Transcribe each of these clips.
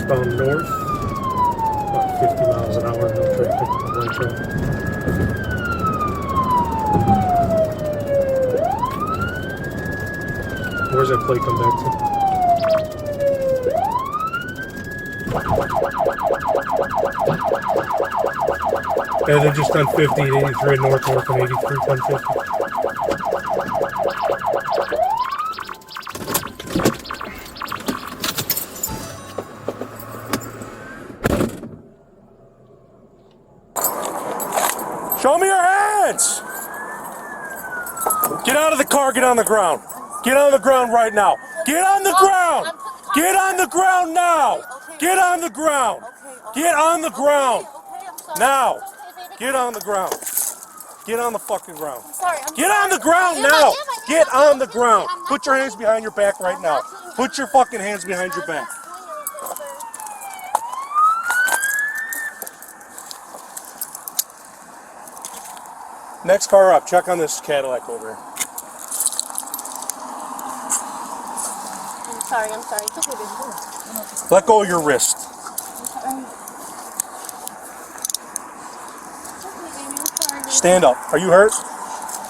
eastbound north, about 50 miles an hour, no traffic, no lights on. Where's that plate come back to? Yeah, they're just on 50 and 83 north and 83, 1050. Show me your hands! Get out of the car, get on the ground. Get on the ground right now. Get on the ground! Get on the ground now! Get on the ground! Get on the ground! Now! Get on the ground. Get on the fucking ground. Get on the ground now! Get on the ground! Put your hands behind your back right now. Put your fucking hands behind your back. Next car up, check on this Cadillac over here. I'm sorry. It's okay, baby. Let go of your wrist. I'm sorry. Stand up. Are you hurt?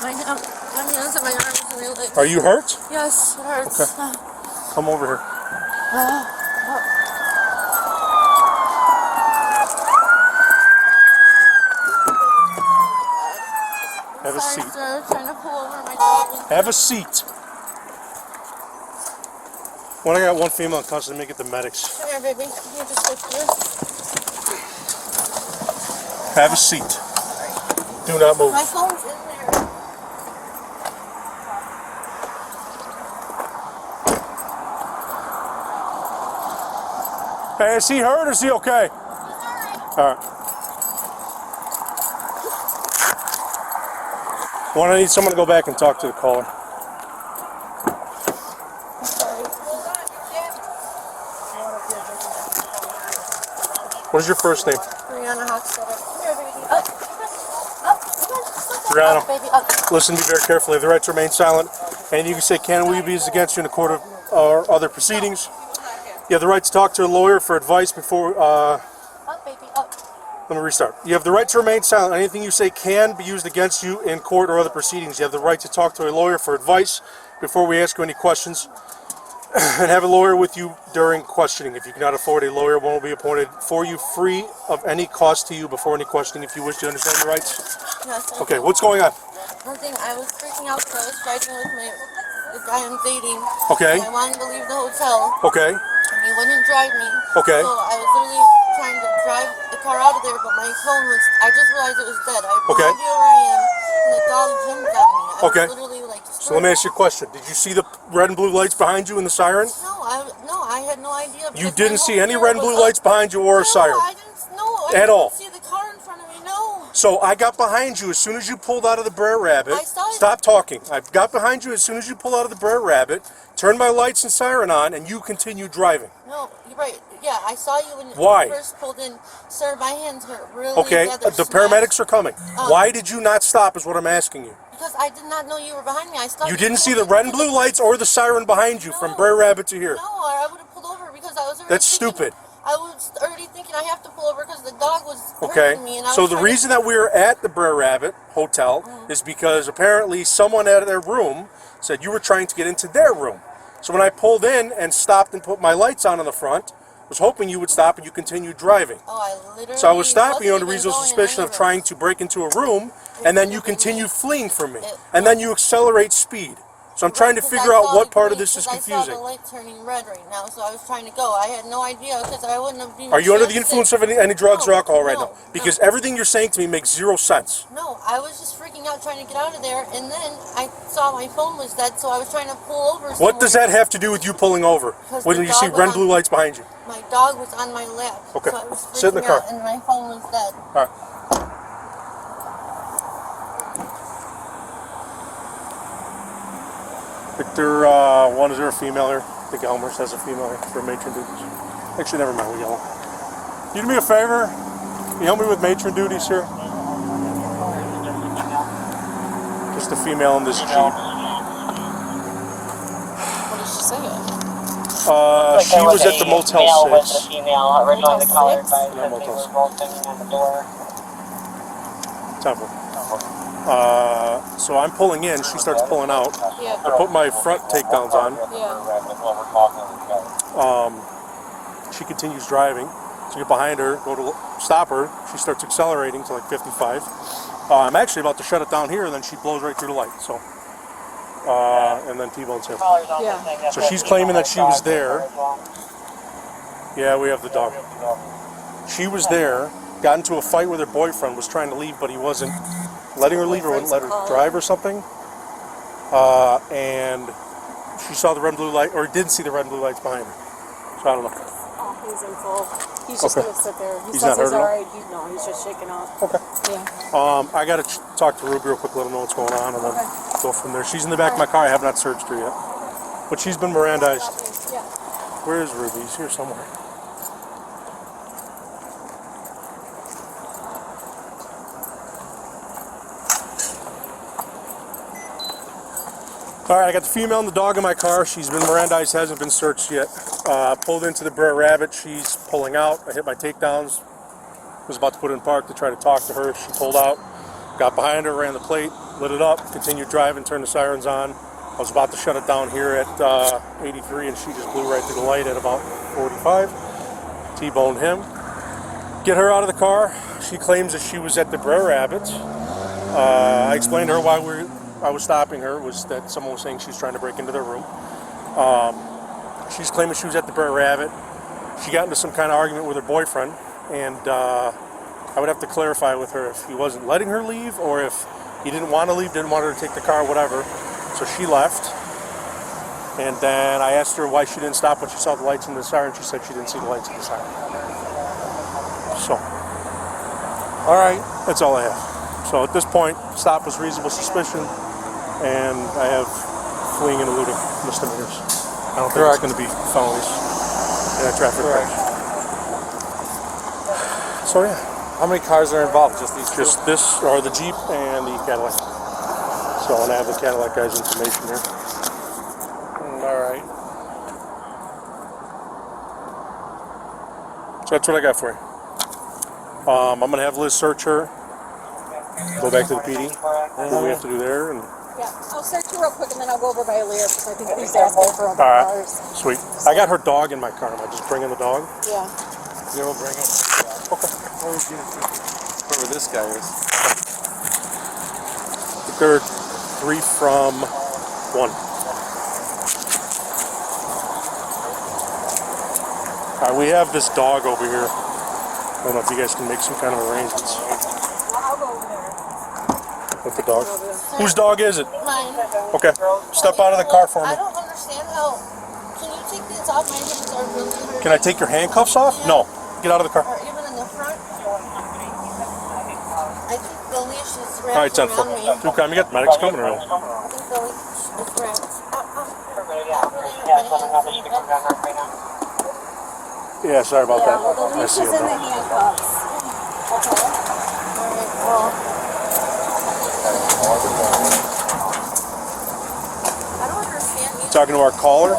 My hands and my arms and my legs. Are you hurt? Yes, it hurts. Okay. Come over here. Have a seat. Sir, I was trying to pull over my dog. Have a seat. When I got one female in custody, let me get the medics. Come here, baby. You just sit here. Have a seat. Do not move. My phone's in there. Hey, is he hurt or is he okay? He's alright. All right. Well, I need someone to go back and talk to the caller. What is your first name? Breanna Hochstatter. Here, baby. Breanna, Baby, listen to me very carefully. You have the right to remain silent. And you can say, can we be used against you in a court of or other proceedings? You have the right to talk to a lawyer for advice before... baby, Let me restart. You have the right to remain silent. Anything you say can be used against you in court or other proceedings. You have the right to talk to a lawyer for advice before we ask you any questions. And have a lawyer with you during questioning. If you cannot afford a lawyer, one will be appointed for you free of any cost to you before any questioning if you wish to understand your rights. Yes. Okay, what's going on? Nothing. I was freaking out because I was driving with the guy I'm dating. Okay. And I wanted to leave the hotel. Okay. And he wouldn't drive me. Okay. So I was literally trying to drive the car out of there, but my phone was, I just realized it was dead. I have no Okay. idea where I am, and the dog jumped on me. I Okay. was literally like, So let me ask you a question. Did you see the red and blue lights behind you in the siren? No, I had no idea. You didn't see any red and blue lights behind you or a siren? No, I didn't know. At all? I didn't see the car in front of me, no. So I got behind you as soon as you pulled out of the Brer Rabbit. I saw it. Stop talking. I got behind you as soon as you pulled out of the Brer Rabbit, turned my lights and siren on, and you continued driving. No, you're right. Yeah, I saw you when Why? you first pulled in. Sir, my hands hurt really Okay, bad. the paramedics are coming. Why did you not stop is what I'm asking you. Because I did not know you were behind me. I stopped. You didn't see the red and blue lights or the siren behind you from Brer Rabbit to here. No, I would have pulled over because I was already That's thinking, stupid. I was already thinking I have to pull over because the dog was Okay, hurting me. And I so was the trying reason that we were at the Brer Rabbit Hotel is because apparently someone at their room said you were trying to get into their room. So when I pulled in and stopped and put my lights on in the front, I was hoping you would stop and you continued driving. Oh, I literally. So I was stopping you under wasn't even reasonable going suspicion of anywhere. trying to break into a room, and then you continue fleeing from me. And then you accelerate speed. So I'm trying to Because figure I out saw what the part of green- this is because confusing. I saw the light turning red right now, so I was trying to go. I had no idea because I wouldn't have been. Are you under the influence of any drugs or alcohol right now? No, Because everything you're saying to me makes zero sense. No, I was just freaking out trying to get out of there, and then I saw my phone was dead, so I was trying to pull over. What does that have to do with you pulling over when the you see dog was red and on- blue lights behind you? My dog was on my lap. Okay. So I was Sit in the freaking car. out, and my phone was dead. All right. Victor, is there a female here? I think Elmhurst has a female here for matron duties. Actually, never mind, we yell. Can you do me a favor? Can you help me with matron duties here? Just a female in this Jeep. What did she say? She was at the Motel 6. Female originally the caller advised No, that they Motel were both banging on the door. Temple. So I'm pulling in, she starts pulling out. Yeah. I put my front takedowns on. Yeah. She continues driving. So I get behind her, go to stop her. She starts accelerating to like 55. I'm actually about to shut it down here, and then she blows right through the light. So, and then T-bones him. Yeah. So she's claiming that she was there. Yeah, we have the dog. She was there, got into a fight with her boyfriend, was trying to leave, but he wasn't letting her leave or wouldn't let her drive or something. And she saw the red and blue light, or didn't see the red and blue lights behind her. So I don't know. Oh, he's in full. He's just gonna sit there. He He's says not he's hurt at all? alright. No, he's just shaking off. Okay. Yeah. I gotta talk to Ruby real quick, let her know what's going on, and then go from there. She's in the back of my car. I have not searched her yet, but she's been Mirandized. Yeah. Where is Ruby? He's here somewhere. All right, I got the female and the dog in my car. She's been Mirandized, hasn't been searched yet. Pulled into the Brer Rabbit. She's pulling out. I hit my takedowns. Was about to put in park to try to talk to her. She pulled out. Got behind her, ran the plate, lit it up, continued driving, turned the sirens on. I was about to shut it down here at 83, and she just blew right through the light at about 45. T-boned him. Get her out of the car. She claims that she was at the Brer Rabbit. I explained to her why I was stopping her, was that someone was saying she's trying to break into their room. She's claiming she was at the Brer Rabbit. She got into some kind of argument with her boyfriend, and I would have to clarify with her if he wasn't letting her leave or if he didn't want to leave, didn't want her to take the car, whatever. So she left, and then I asked her why she didn't stop when she saw the lights in the siren. She said she didn't see the lights in the siren. So, all right, that's all I have. So at this point, stop was reasonable suspicion, and I have fleeing and eluding misdemeanors. I don't think it's going to be felonies in a traffic crash. So yeah. How many cars are involved? Just these two? Just this, or the Jeep and the Cadillac. So, and I have the Cadillac guy's information here. Alright. So that's what I got for you. I'm going to have Liz search her. Go back to the PD. What we have to do there. And Yeah. I'll search you real quick and then I'll go over by Lear because I think he's asking for other cars. sweet. I got her dog in my car. Am I just bringing the dog? Yeah. Yeah, we'll bring it. Okay. Whoever this guy is. They're 3 from 1. Alright, we have this dog over here. I don't know if you guys can make some kind of arrangements Well, I'll go over there. with the dog. Whose dog is it? Mine. Okay. Step out of the car for me. I don't understand how. Can you take these off? My hands are really hurting. Can I take your handcuffs off? No. Get out of the car. Or even in the front. I think the leash is Alright, wrapped 10 around me. foot. Okay, you got the medics coming around. I think the leash is wrapped. Yeah, sorry about Yeah, that. well, the I leash see is it in the now. handcuffs. Okay. Alright, well. I don't understand either. Talking to our caller,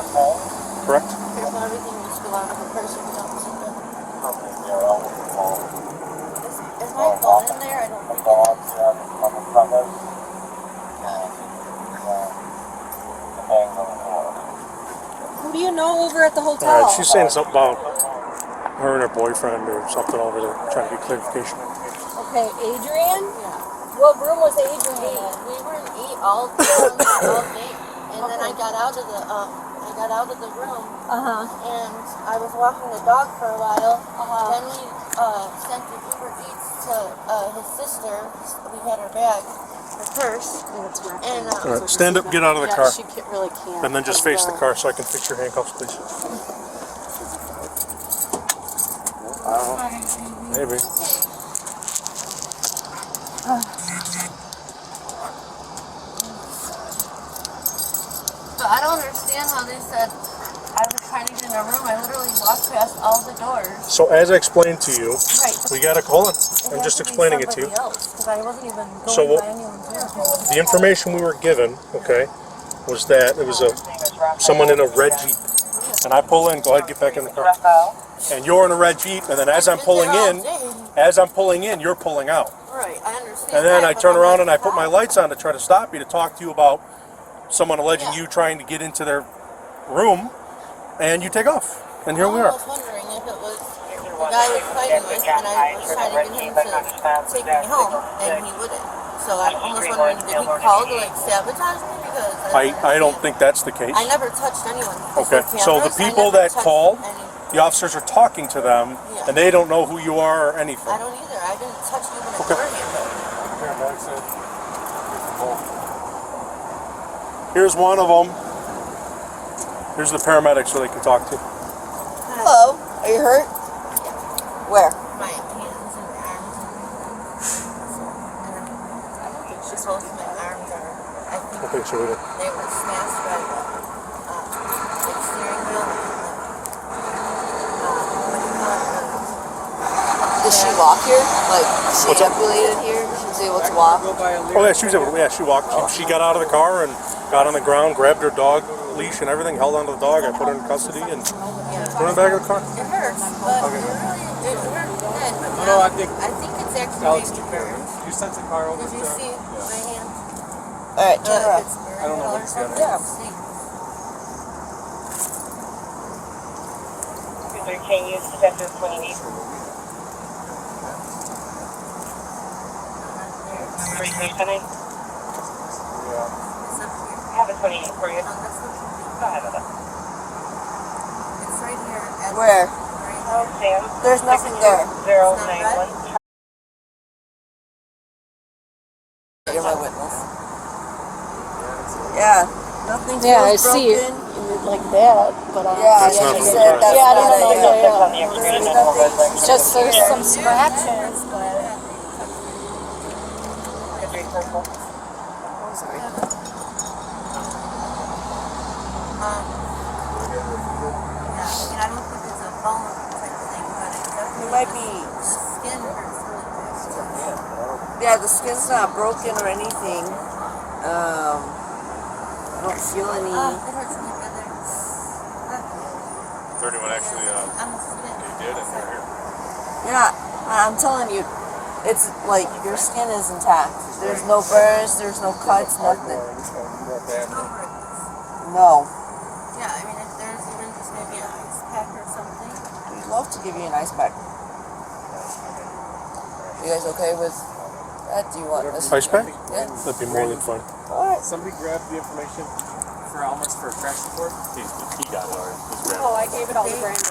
correct? Careful, everything needs to go out of the person. You don't see that. Is my phone in there? I don't think it is. Who do you know over at the hotel? Alright, she's saying something about her and her boyfriend or something over there, trying to get clarification. Okay, Adrian? Yeah. What room was Adrian in? We were in E all day, and then I got out of the room, and I was walking the dog for a while. Then we sent the Uber Eats to his sister. We had her bag, her purse, and Alright, stand up, get out of the car, She really can't. and then just face the car so I can fix your handcuffs, please. Maybe. But I don't understand how they said I was trying to get in a room. I literally walked past all the doors. So as I explained to you, Right. we gotta call it. I'm just explaining it to you. Because I wasn't even going So by anyone's room. the information we were given, okay, was that it was someone in a red Jeep. and I pull in, go ahead, get back in the car. And you're in a red Jeep, and then as I'm pulling in, you're pulling out. Right, I understand. And then that, I but turn I'm around like, and I put my lights on to try to stop you, to talk to you about someone alleging you trying to get into their room, and you take off. And here we I are. was wondering if it was the guy I was fighting with, and I was trying to get him to take me home, and he wouldn't. So I'm almost wondering, did he call to like sabotage me? Because I don't think that's the case. I never touched anyone. Okay, so the people that call, the officers are talking to them, and they don't know who you are or anything. I don't either. I didn't touch even a door handle. Here's one of them. Here's the paramedics so they can talk to you. Hello, are you hurt? Where? My hands and arms. I don't think she's both my arms are. I think Okay, so we they were smashed by the steering wheel. Does she walk here? Like, she ambulated here? She was able to walk? Oh yeah, she was able to. Yeah, she walked. She got out of the car and got on the ground, grabbed her dog leash and everything, held onto the dog. I put her in custody and put her in the back of the car. It hurts, but it hurt then. But No, now, I think it's actually Alex maybe took care of burned. it. You sent the car over Did you to see my hand? Alright, turn around. It's burned I don't know or what's got it. something. Yeah. See. Can you step this when you need? Pretty good tonight. It's up here. I have a 28 for you. No, that's not Go ahead with it. It's right here. At Where? Right Oh, Sam. There's nothing there. 091. You're my witness. Yeah, nothing Yeah, I feels see it. broken. Like that, but Yeah, That's yeah, not she from said the that's Yeah, I not don't know, it. yeah, yeah. On the extreme There's end of the nothing. just there's some scratches, but Every circle. I don't think it's a bone type thing, but it definitely It might be. the skin hurts really bad. Yeah, the skin's not broken or anything. I don't feel any. It hurts really bad there. 31 actually, I'm a student. they did, and they're here. Yeah, I'm telling you, it's like your skin is intact. There's no burns, there's no cuts, nothing. No. Yeah, I mean, if there's even just maybe an ice pack or something. We'd love to give you an ice pack. You guys okay with that? Do you want this? Ice pack? Yeah. That'd be more than fun. Alright. Somebody grabbed the information for Elmhurst for a crash report. oh, I gave it all to Brandon.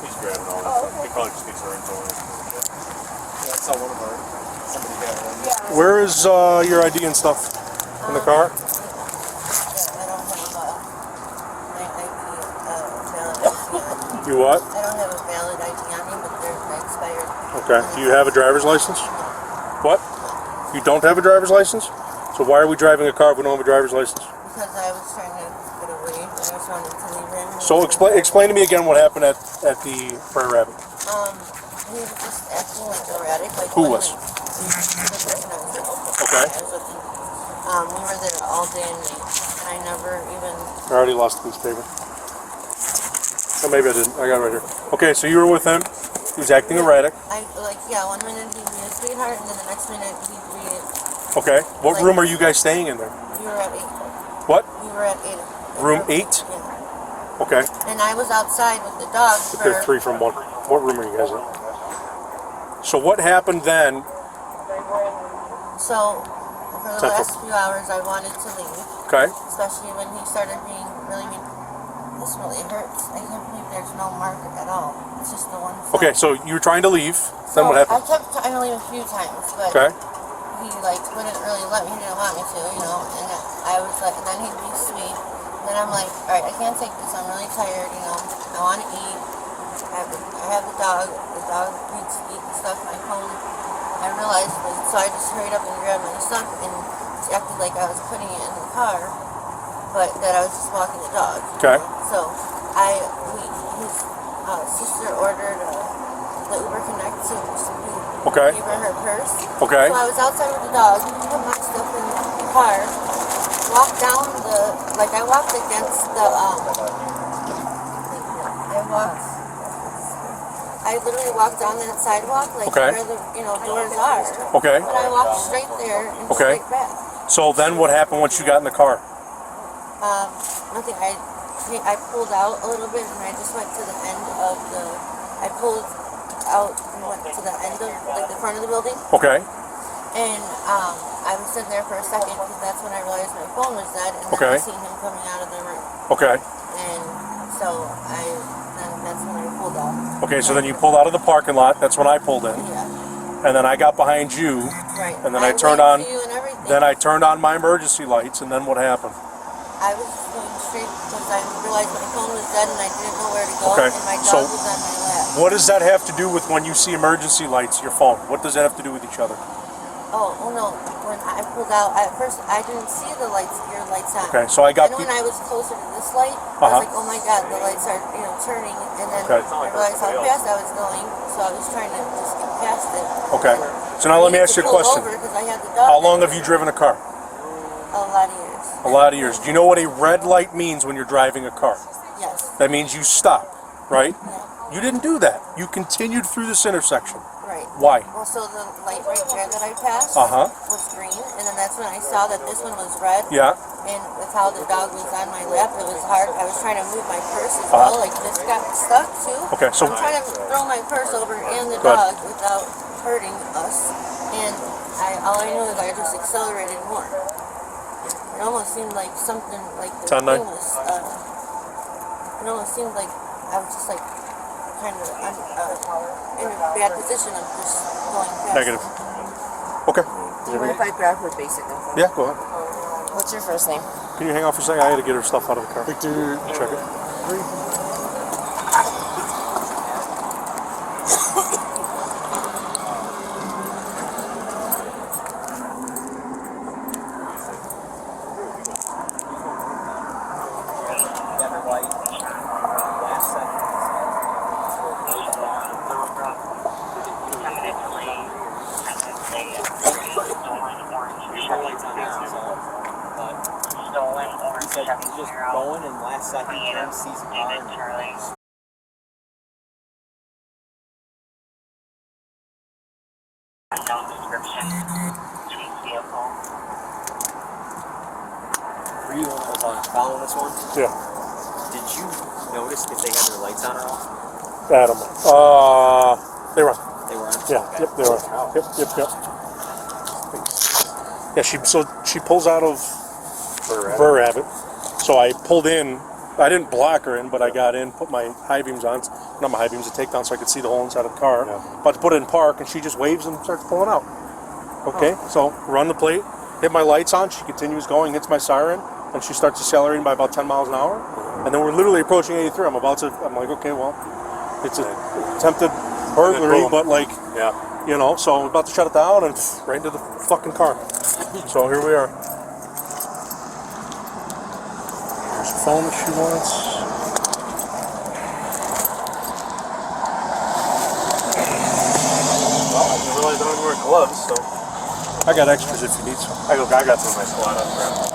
He's grabbing all that stuff. He probably just needs her info. Yeah, I saw one of our, somebody had one. Yeah. Where is your ID and stuff? In the car? Yeah, I don't have my ID, valid ID on me. You what? I don't have a valid ID on me, but they're expired. Okay. Do you have a driver's license? What? You don't have a driver's license? So why are we driving a car if we don't have a driver's license? Because I was trying to get away. I was trying to leave him. So explain to me again what happened at the Brer Rabbit. He was just acting like erratic. Like Who when was? The person I was with. Okay. I was with him. We were there all day and night, and I never even. I already lost the piece of paper. Oh, maybe I didn't. I got it right here. Okay, so you were with him. He was acting erratic. One minute he'd be a sweetheart, and then the next minute he'd be. Okay. What room are you guys staying in there? We were at 8. What? We were at 8. Room 8? Yeah. Okay. And I was outside with the dog But there are 3 from 1. What room are you guys in? So what happened then? So, for the last few hours, I wanted to leave. Okay. Especially when he started being really mean. This really hurts. I can't believe there's no mark at all. It's just the one side. Okay, so you were trying to leave. Then what I happened? kept trying to leave a few times, but Okay. he wouldn't really let me. He didn't want me to, And I was like, and then he'd be sweet. Then I'm like, all right, I can't take this. I'm really tired. I want to eat. I have the dog. The dog needs to eat and stuff. My phone. I realized it, so I just hurried up and grabbed my stuff and acted like I was putting it in the car, but that I was just walking the dog. Okay. So his sister ordered the Uber Connect to Okay. give her her purse. Okay. So I was outside with the dog, put my stuff in the car, walked down I walked against the, I literally walked down that sidewalk, Okay. where the, doors are. Okay. And I walked straight there and Okay. straight back. So then what happened once you got in the car? Nothing. I pulled out a little bit and I just went to the end of I pulled out and went to the end of, the front of the building. Okay. And I was sitting there for a second because that's when I realized my phone was dead, and then Okay. I seen him coming out of the room. Okay. And so that's when I pulled out. Okay, so then you pulled out of the parking lot. That's when I pulled in. Yeah. And then I got behind you. Right. And then I turned waved on. to you and everything. Then I turned on my emergency lights. And then what happened? I was going straight because I realized my phone was dead and I didn't know where to go. Okay, And my dog so- was on my lap. What does that have to do with when you see emergency lights, your phone? What does that have to do with each other? Oh no! When I pulled out, at first I didn't see your lights on. Okay, so I got And the- when I was closer to this light, I was like, oh my god, the lights are turning. And then Okay. I realized how fast I was going, so I was trying to just get past it. Okay. So now let me ask you a question. Because I had the dog. How long have you driven a car? A lot of years. A lot of years. Do you know what a red light means when you're driving a car? Yes. That means you stop, right? Yeah. You didn't do that. You continued through this intersection. Right. Why? Well, so the light right there that I passed Uh-huh. was green, and then that's when I saw that this one was red. Yeah. And with how the dog was on my lap, it was hard. I was trying to move my purse as well. Like this got stuck too. Okay, so- I'm trying to throw my purse over and the Good. dog without hurting us. And all I knew is I just accelerated more. It almost seemed like something like the 10-9? thing was. It almost seemed like I was just like kind of in a bad position of just going past. Negative. Okay. Do you mind if I grab her basic info? Yeah, go ahead. What's your first name? Can you hang on for a second? I had to get her stuff out of the car. Check it. He's just going, and last second Jim sees a car. Were you the one that was following this one? Yeah. Did you notice if they had their lights on or off? Adam. They were on. They were on? Yeah. Okay. Yep, they were on. Yep. Yeah, she pulls out of Brer Rabbit. So I pulled in. I didn't block her in, but I got in, put my high beams on. Not my high beams, a takedown, so I could see the whole inside of the car. Yeah. About to put it in park, and she just waves and starts pulling out. Okay, so run the plate, hit my lights on. She continues going, hits my siren, and she starts accelerating by about 10 miles an hour. And then we're literally approaching 83. I'm like, okay, well, it's an attempted burglary, boom. but Yeah. so I'm about to shut it down and right into the fucking car. So here we are. There's a phone that she wants. Well, I didn't realize I don't wear gloves, so I got extras if you need some. I got some of my squad up there.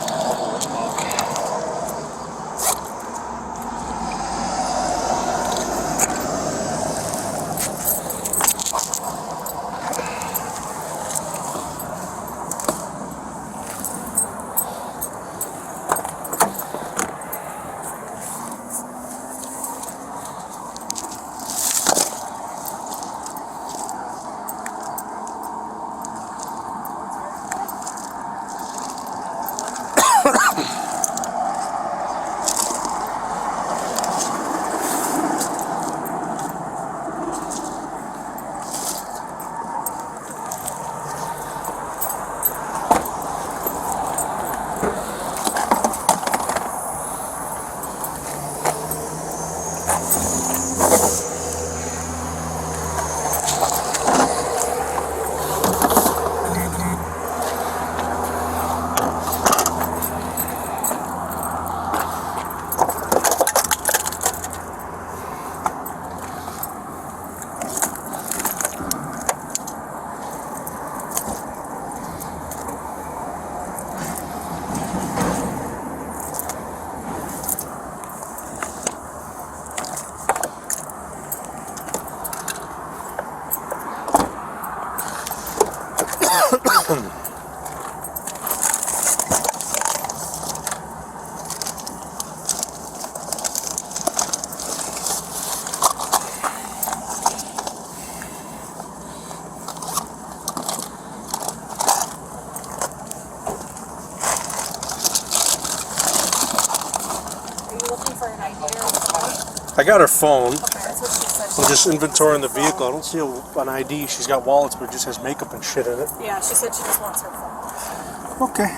I got her phone. That's what she said. I'm just inventorying the vehicle. I don't see an ID. She's got wallets, but it just has makeup and shit in it. Yeah, she said she just wants her phone. Okay.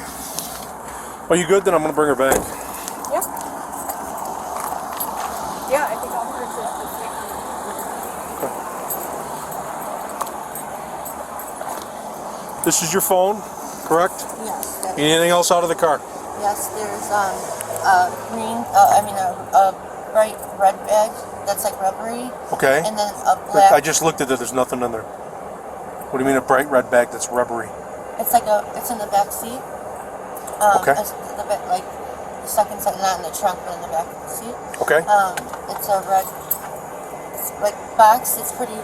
Are you good? Then I'm gonna bring her back. Yeah. Yeah, I think Elmhurst is This is your phone, correct? Yes. That, Anything else out of the car? yes. There's a green. A bright red bag that's like rubbery. Okay. And then a black. I just looked at it. There's nothing in there. What do you mean a bright red bag that's rubbery? It's in the back seat. Okay. It's like the second set, not in the trunk, but in the back of the seat. Okay. It's a red, like box. It's pretty,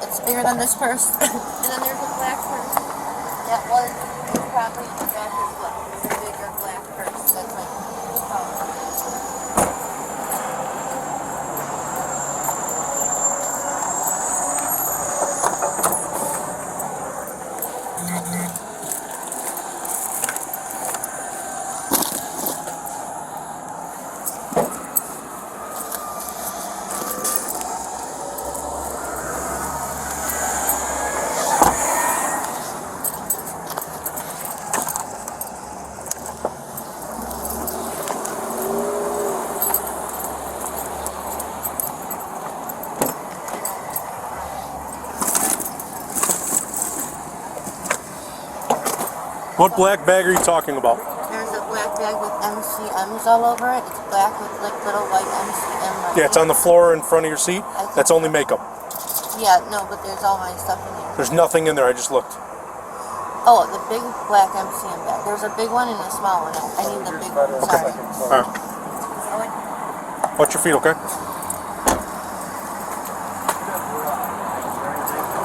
it's bigger than this purse. And then there's a black purse. That was probably in the back as well. It's a bigger black purse. That's like, What black bag are you talking about? there's a black bag with MCMs all over it. It's black with like little white MCM. Yeah, it's on the floor in front of your seat. That's only makeup. Yeah, no, but there's all my stuff in there. There's nothing in there. I just looked. Oh, the big black MCM bag. There's a big one and a small one. I need the big one. Sorry. All right. Watch your feet, okay?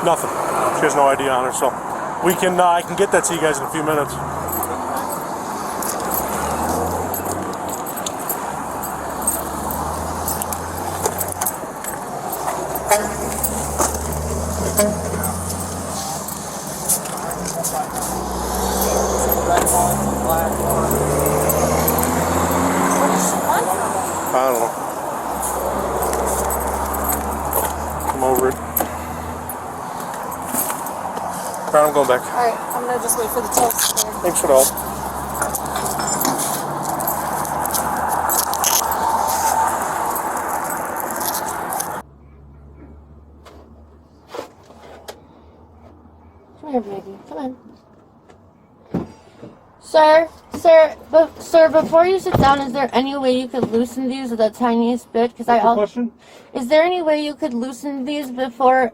Nothing. She has no ID on her, so we can. I can get that to you guys in a few minutes. I don't know. Come over it. Alright, I'm going back. Alright, I'm gonna just wait for the toast. Thanks for the help. Come here, baby. Come on. Sir, before you sit down, is there any way you could loosen these the tiniest bit? Because Question? Is there any way you could loosen these before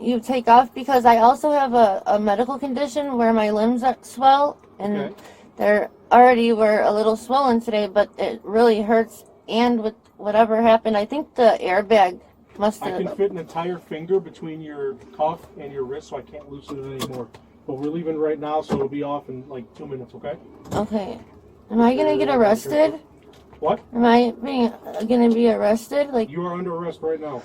you take off? Because I also have a medical condition where my limbs swell, and Okay. they're already were a little swollen today, but it really hurts. And with whatever happened, I think the airbag must I have. can fit an entire finger between your cuff and your wrist, so I can't loosen it anymore. But we're leaving right now, so it'll be off in like 2 minutes, okay? Okay. Am I gonna get arrested? What? Am I gonna be arrested? Like, You are under arrest right now.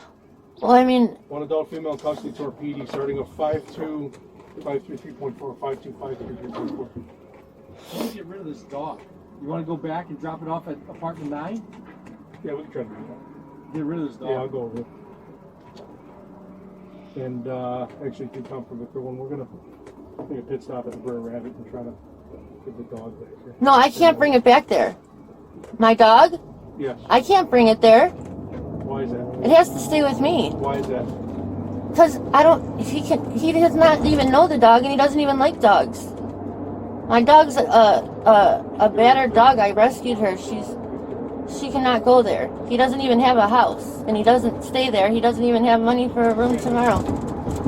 well, I mean, One adult female in custody to our PD, starting at 52533.4, 52533.4. You want to get rid of this dog. You want to go back and drop it off at apartment 9? Yeah, we can try to do that. Get rid of this dog. Yeah, I'll go over it. And actually, if you come from the third one, we're gonna take a pit stop at the Brer Rabbit and try to get the dog back here. no, I can't bring it back there. My dog? Yes. I can't bring it there. Why is that? It has to stay with me. Why is that? Cause I don't. He does not even know the dog, and he doesn't even like dogs. My dog's a battered dog. I rescued her. She cannot go there. He doesn't even have a house, and he doesn't stay there. He doesn't even have money for a room tomorrow.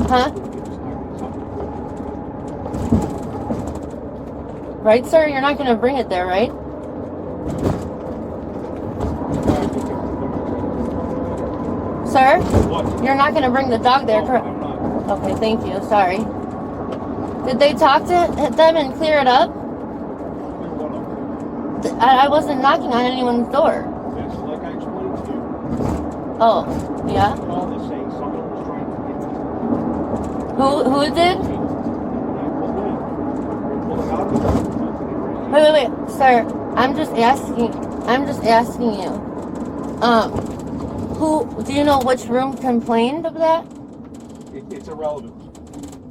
Huh? Right, sir? You're not going to bring it there, right? Sir? What? You're not going to bring the dog there, No, correct? I'm not. Okay, thank you. Sorry. Did they talk to them and clear it up? I wasn't knocking on anyone's door. Yes, like I explained to you. Oh, yeah? Call is saying someone was trying to get me. Who did? Wait, sir. I'm just asking you. Who, do you know which room complained of that? It's irrelevant.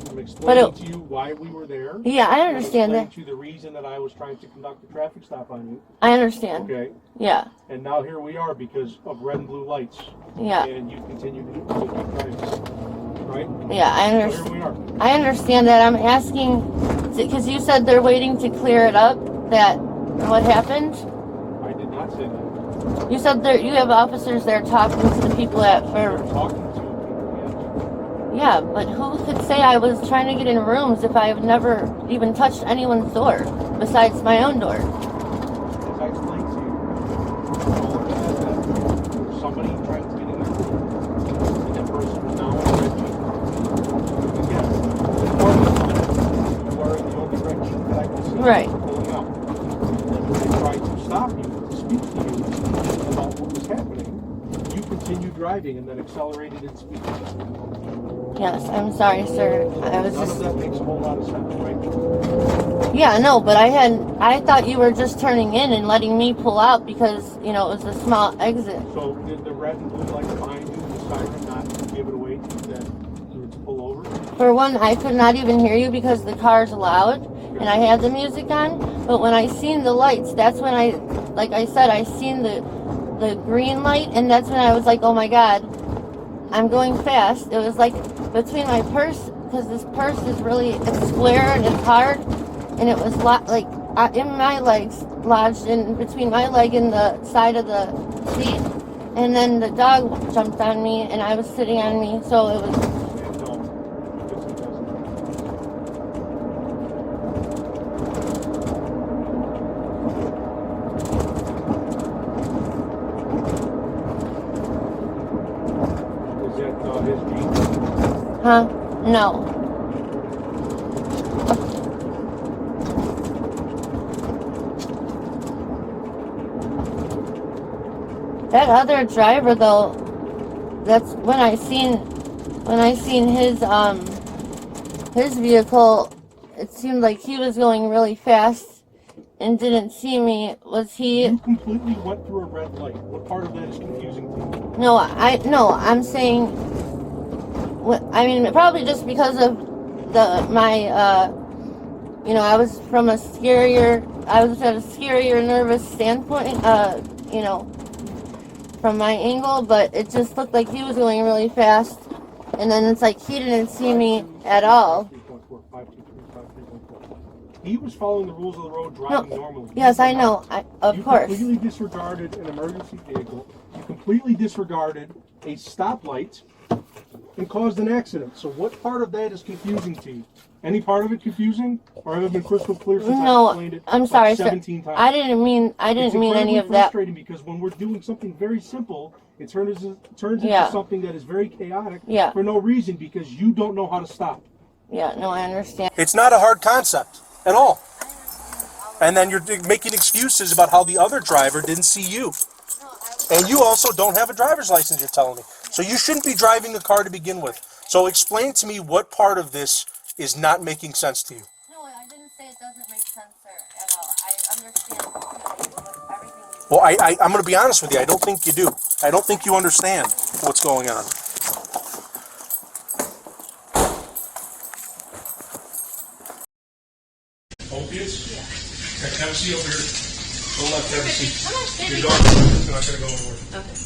I'm explaining to you why we were there. Yeah, I understand that. I'm explaining to you the reason that I was trying to conduct a traffic stop on you. I understand. Okay. Yeah. And now here we are because of red and blue lights. Yeah. And you continue to keep driving. Right? Yeah, I understand. So here we are. I understand that. I'm asking, because you said they're waiting to clear it up, that what happened? I did not say that. You said you have officers there talking to the people They're talking to people, Yeah, but who could say I was trying to get in rooms if I've never even touched anyone's door besides my own door? As I explained to you, there was somebody trying to get in there, and that person was now on red jeep. Again, you are in the only red jeep that I can see. Right. Pulling up. And when I tried to stop you, to speak to you about what was happening, you continued driving and then accelerated in speed. Yes, I'm sorry, sir. I was None just... of that makes a whole lot of sense, right? Yeah, no, but I thought you were just turning in and letting me pull out because, it was a small exit. So did the red and blue light behind you decide not to give it away to you that you were to pull over? For one, I could not even hear you because the car's loud and I had the music on. But when I seen the lights, that's when I seen the green light, and that's when I was like, oh my God, I'm going fast. It was like between my purse, because this purse is really, it's square and it's hard, and it was in my legs, lodged in between my leg and the side of the seat, and then the dog jumped on me and I was sitting on me, so it was... Huh? No. That other driver, though, that's when I seen his vehicle, it seemed like he was going really fast and didn't see me. Was he? You completely went through a red light. What part of that is confusing to you? No, I'm saying, probably just because of I was at a scarier, nervous standpoint, from my angle, but it just looked like he was going really fast, and then it's like he didn't see me at all. He was following the rules of the road, driving normally. Yes, I know, of course. You completely disregarded an emergency vehicle. You completely disregarded a stoplight and caused an accident. So what part of that is confusing to you? Any part of it confusing? Or have it been crystal clear since I explained it I'm sorry, 17 times? I didn't mean any of that. It's frustrating because when we're doing something very simple, it turns into something that is very chaotic for no reason because you don't know how to stop. Yeah, no, I understand. It's not a hard concept at all. And then you're making excuses about how the other driver didn't see you. And you also don't have a driver's license, you're telling me. So you shouldn't be driving the car to begin with. So explain to me what part of this is not making sense to you. No, I didn't say it doesn't make sense, sir, at all. I understand everything. Well, I'm going to be honest with you. I don't think you do. I don't think you understand what's going on. Opiates? Yeah. Have a seat over here. Go left, have a seat. Your dog is not going to go anywhere. Okay.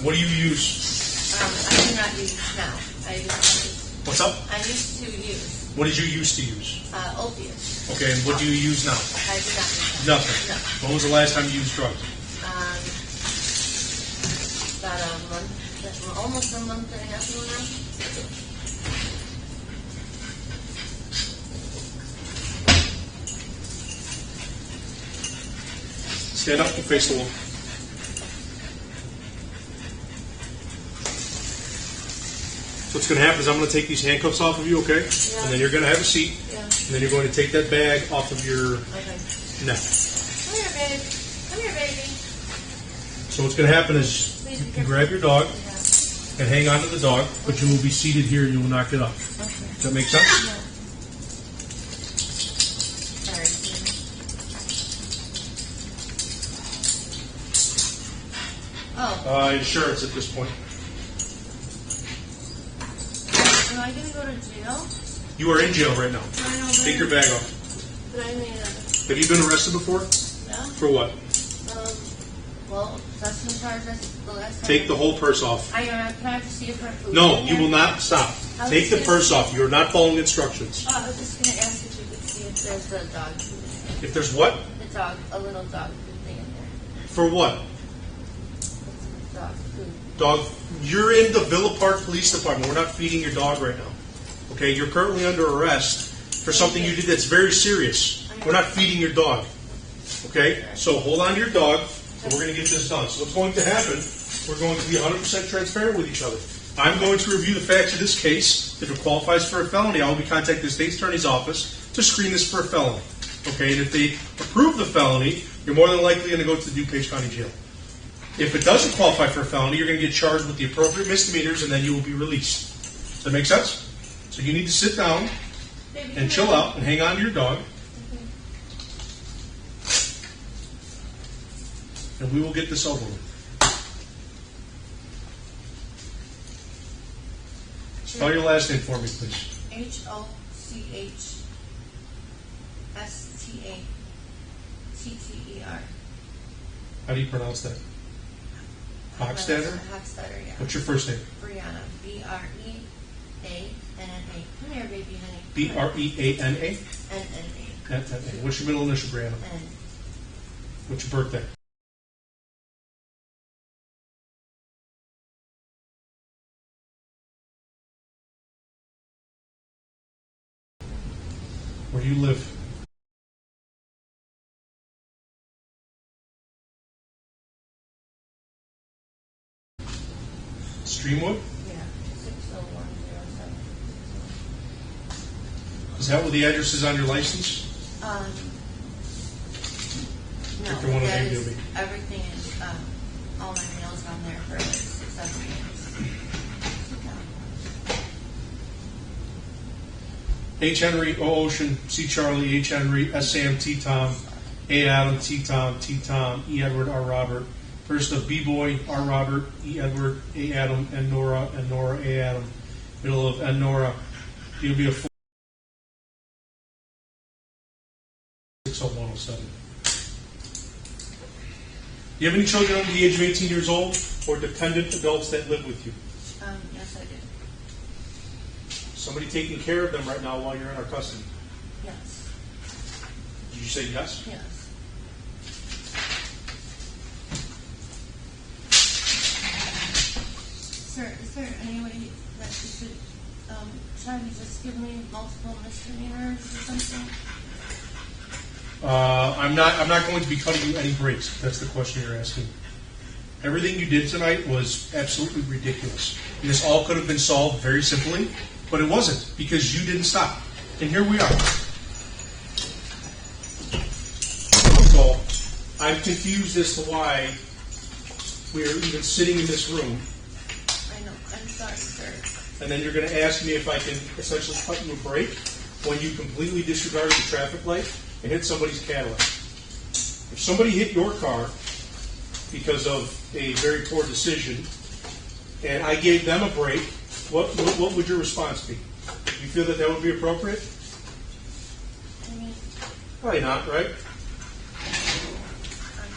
What do you use? I do not use now. What's up? I used to use. What did you used to use? Opiates. Okay, and what do you use now? I do not use Nothing. No. When was the last time you used drugs? About a month, almost a month and a half ago now. Stand up and face the wall. So what's going to happen is I'm going to take these handcuffs off of you, okay? Yeah. And then you're going to have a seat. Yeah. And then you're going to take that bag off of your neck. Come here, babe. Come here, baby. So what's going to happen is you can grab your dog and hang on to the dog, but you will be seated here and you will not get up. Does that make sense? Yeah. Oh, Insurance at this point. am I gonna go to jail? You are in jail right now. I know, Take your bag off. but I mean, Have you been arrested before? yeah. For what? Well, that's in charge. That's the last time. Take the whole purse off. Can I have to see if her food? No, you will not. Stop. I'll Take the see. purse off. You are not following instructions. Oh, I was just gonna ask if you could see if there's a dog food. If there's what? The dog, a little dog food thing in there. For what? Dog food. Dog, you're in the Villa Park Police Department. We're not feeding your dog right now. Okay, you're currently under arrest for something you did that's very serious. We're not feeding your dog. Okay, so hold on to your dog, and we're going to get this done. So what's going to happen, we're going to be 100% transparent with each other. I'm going to review the facts of this case. If it qualifies for a felony, I will be contacting the State Attorney's Office to screen this for a felony. Okay, and if they approve the felony, you're more than likely going to go to the DuPage County Jail. If it doesn't qualify for a felony, you're going to get charged with the appropriate misdemeanors, and then you will be released. Does that make sense? So you need to sit down and chill out and hang on to your dog. And we will get this over with. Spell your last name for me, please. Hochstatter. How do you pronounce that? Hochstatter? Hochstatter, yeah. What's your first name? Breanna. Breanna. Come here, baby, honey. Breanna? Nna. N-N-A. What's your middle initial, Breanna? N. What's your birthday? Where do you live? Streamwood? Yeah. 60107. Is that what the address is on your license? No, If you want to that name is, me. everything is, all my mail's on there for 6 years. H. Henry, O. Ocean, C. Charlie, H. Henry, S. Sam, T. Tom, A. Adam, T. Tom, T. Tom, E. Edward, R. Robert. First of B. Boy, R. Robert, E. Edward, A. Adam, N. Nora, A. Adam. Middle of N. Nora. It'll be a 60107. Do you have any children under the age of 18 years old or dependent adults that live with you? Yes, I do. Somebody taking care of them right now while you're in our custody? Yes. Did you say yes? Yes. Sir, is there any way that you could try to just give me multiple misdemeanors or something? I'm not going to be cutting you any breaks. If that's the question you're asking. Everything you did tonight was absolutely ridiculous. And this all could have been solved very simply, but it wasn't because you didn't stop. And here we are. So I'm confused as to why we are even sitting in this room. I know. I'm sorry, sir. And then you're going to ask me if I can essentially cut you a break when you completely disregarded the traffic light and hit somebody's Cadillac. If somebody hit your car because of a very poor decision, and I gave them a break, what would your response be? You feel that would be appropriate? I mean, Probably not, right? I'm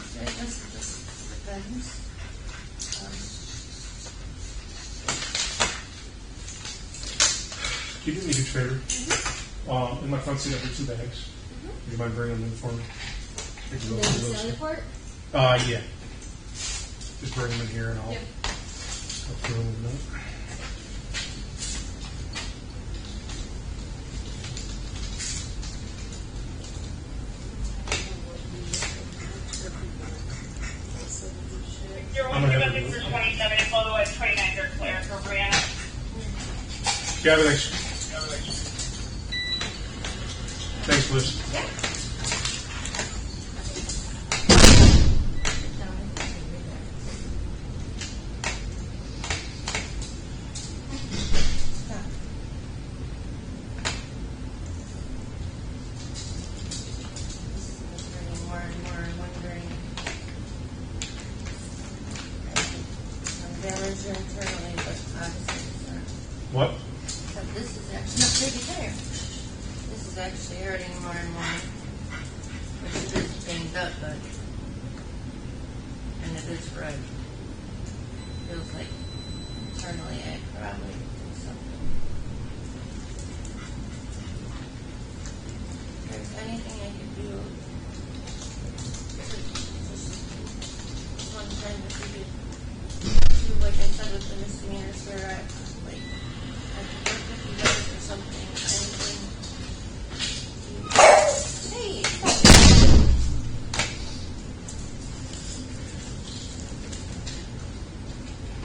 sure this depends. Can you do me a huge favor? In my front seat, I have 2 bags. Would you mind bringing them in for me? Yeah. Just bring them in here and I'll throw them in a minute. You're only conducting for 27 and photo at 29 are clear for Breanna. Gabby, thanks. Thanks, Liz. What? This is actually not pretty there. This is actually hurting more and more. Which it is banged up, but and it is red. Feels like internally I probably do something. If there's anything I could do just one time if we could do like I said with the misdemeanors where I like I could work with you guys or something, anything. Hey!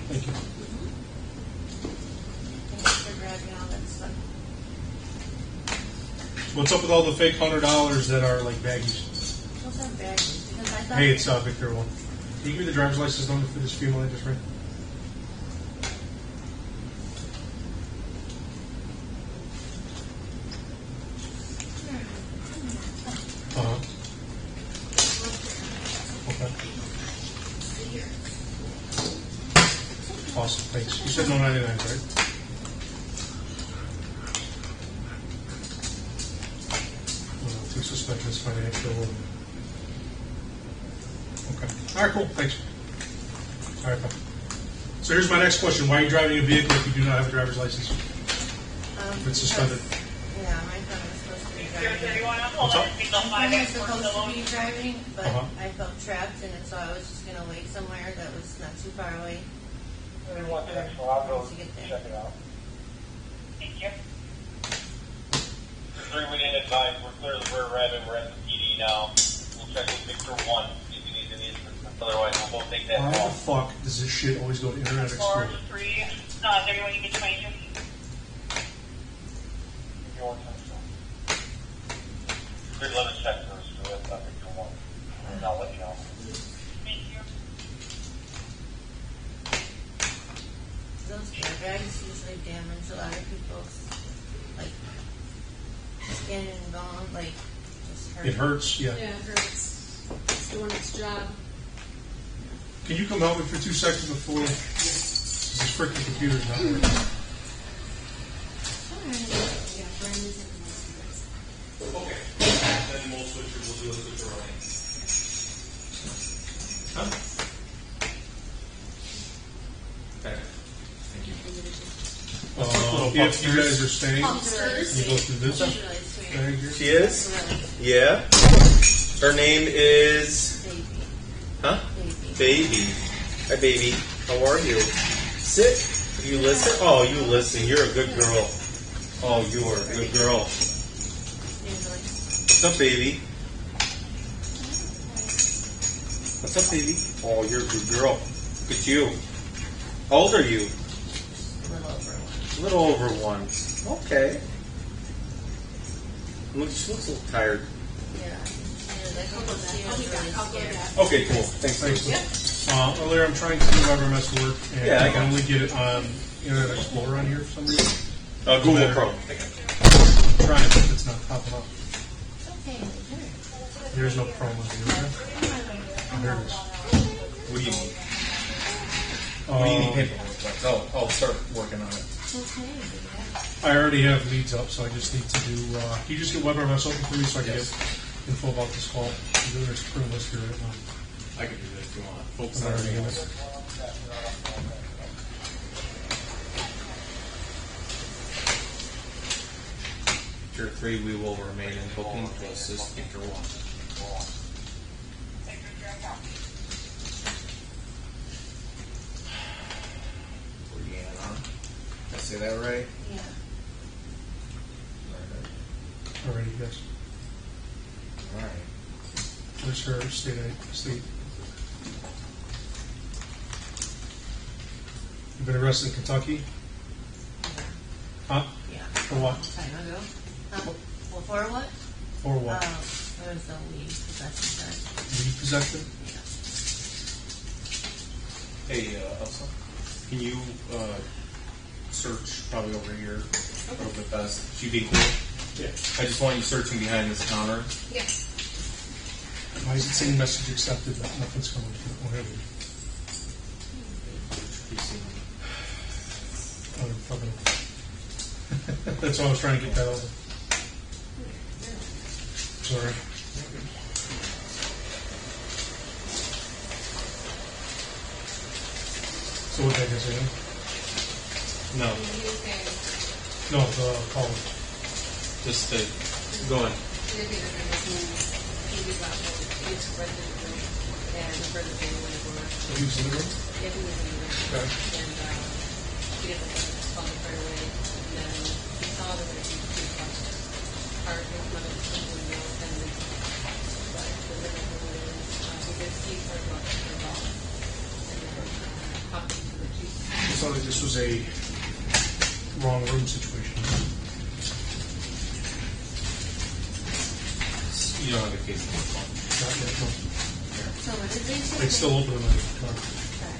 Thank you. Thanks for grabbing all that stuff. What's up with all the fake $100 that are like baggies? Those are baggies because I thought Hey, it's Victor one. Can you give me the driver's license number for this female I just ran? Okay. Awesome, thanks. You said no 99, right? Two suspected financial. Okay. All right, cool. Thanks. All right, bye. So here's my next question. Why are you driving a vehicle if you do not have a driver's license? It's suspended. Yeah, my son was supposed to be driving. What's up? My son was supposed to be driving, but Uh-huh. I felt trapped in it, so I was just going to wait somewhere that was not too far away. If you want the extra, I'll go To get there. check it out. Thank you. 3, we didn't advise, we're clear of the Brer Rabbit, we're at the PD now. We'll check with Victor 1, see if he needs any assistance, otherwise we'll both take that Why the call. fuck does this shit always go to Internet Explorer? 3, is everyone you can change them? If you want to, so. Clear, let us check first, so that's not Victor 1, and I'll let you know. Thank you. Those airbags usually damage a lot of people's, like, skin and bone, like, just hurt. It hurts, yeah. Yeah, it hurts. It's doing its job. Can you come help me for 2 seconds before this freaking computer's not working? Yeah, Brandon's in the Okay. Then we'll switch it. We'll do a switch around. Huh? Okay. Thank you. If you guys are staying, can you go through this bag here? She is? Yeah. Her name is... Huh? Baby. Hi, baby. How are you? Sit. You listen? Oh, you listen. You're a good girl. Oh, you are a good girl. What's up, baby? What's up, baby? Oh, you're a good girl. Look at you. How old are you? A little over one. Okay. Look, she looks a little tired. Okay, cool. Thanks. Earlier, I'm trying to do WebMS work, and Yeah, I I got can only get it on Internet Explorer on here for some reason. Google Chrome. I'm trying it, it's not popping up. There's no Chrome on here. There it is. What do you need? Um, What do you need paperwork? I'll start working on it. I already have leads up, so I just need to do. Can you just get WebMS open for me so I can get info about this call? There's a criminal list here right now. I can do that if you want. Folks, And I already have it. Tier 3, we will remain in booking to assist Tier 1. Breanna. Did I say that right? Yeah. Already, yes. Alright. Where's her state? You've been arrested in Kentucky? Huh? Yeah. For what? Time ago. Well, for what? For what? It was the weed possession charge. Weed possession? Yeah. Hey, Elsa, can you search probably over here a little bit fast? She be cool. Yeah. I just want you searching behind this counter. Yeah. Why is it saying message accepted but nothing's coming through? Oh, here we go. Oh, fucking. That's why I was trying to get that over. Sorry. So what did I say? No, You can No, the call. just to go on. look at the it's rented room and for the thing whenever Use the room? you have to use the room. Okay. And he didn't call the fire away. And then he saw that there was two cars in front of the window and the but the living room is he did see her go to her dog and then talking to the chief. It sounded like this was a wrong room situation. You don't have a case. Not yet, no. So what did they say? It's still open in my car. Okay.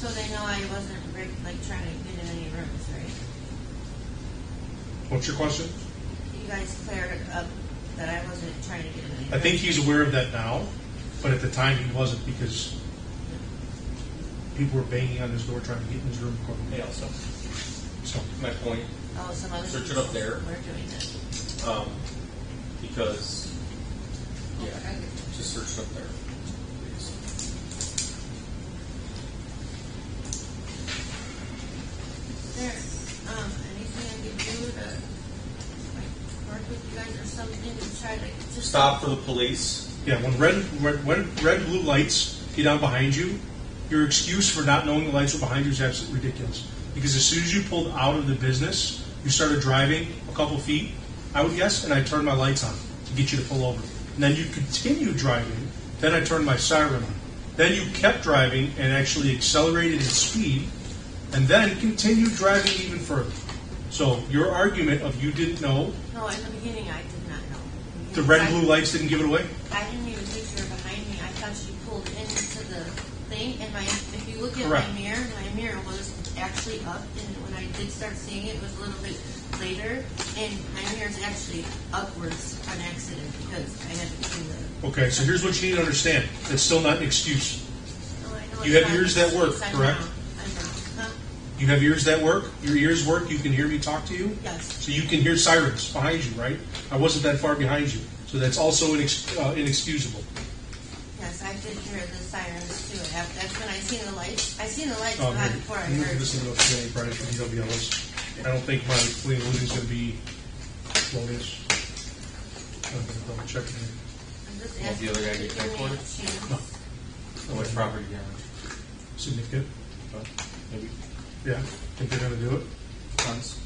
So they know I wasn't like trying to get in any rooms, right? What's your question? You guys cleared up that I wasn't trying to get in any rooms. I think he's aware of that now, but at the time he wasn't because people were banging on his door trying to get in his room. Hey, Elsa, So, my point, Oh, some other search it people up there. were doing it. Because, yeah, just search it up there, please. Is there anything I could do to like work with you guys or something to try to just Stop for the police. yeah, when red and blue lights get on behind you, your excuse for not knowing the lights were behind you is absolutely ridiculous. Because as soon as you pulled out of the business, you started driving a couple feet, I would guess, and I turned my lights on to get you to pull over. And then you continued driving, then I turned my siren on. Then you kept driving and actually accelerated in speed, and then continued driving even further. So your argument of you didn't know, No, in the beginning I did not know. the red and blue lights didn't give it away? I didn't even think you were behind me. I thought you pulled into the thing, and if you look at Correct. my mirror was actually up, and when I did start seeing it, it was a little bit later, and my mirror's actually upwards on accident because I had to do the. Okay, so here's what you need to understand. That's still not an excuse. No, I know You it's have not ears an that work, excuse. correct? I know. Huh? You have ears that work? Your ears work? You can hear me talk to you? Yes. So you can hear sirens behind you, right? I wasn't that far behind you. So that's also inexcusable. Yes, I did hear the sirens too. That's when I seen the lights. I seen the lights Oh, behind maybe. before I I'm looking heard. this in the today, Brian, from DWLs. I don't think my clean eluding is going to be bonus. I'm going to double check it. I'm just Won't the asking other guy if you get give me cardboard? a chance. No. How much property damage? Significant. Maybe Yeah. Think they're going to do it? tons.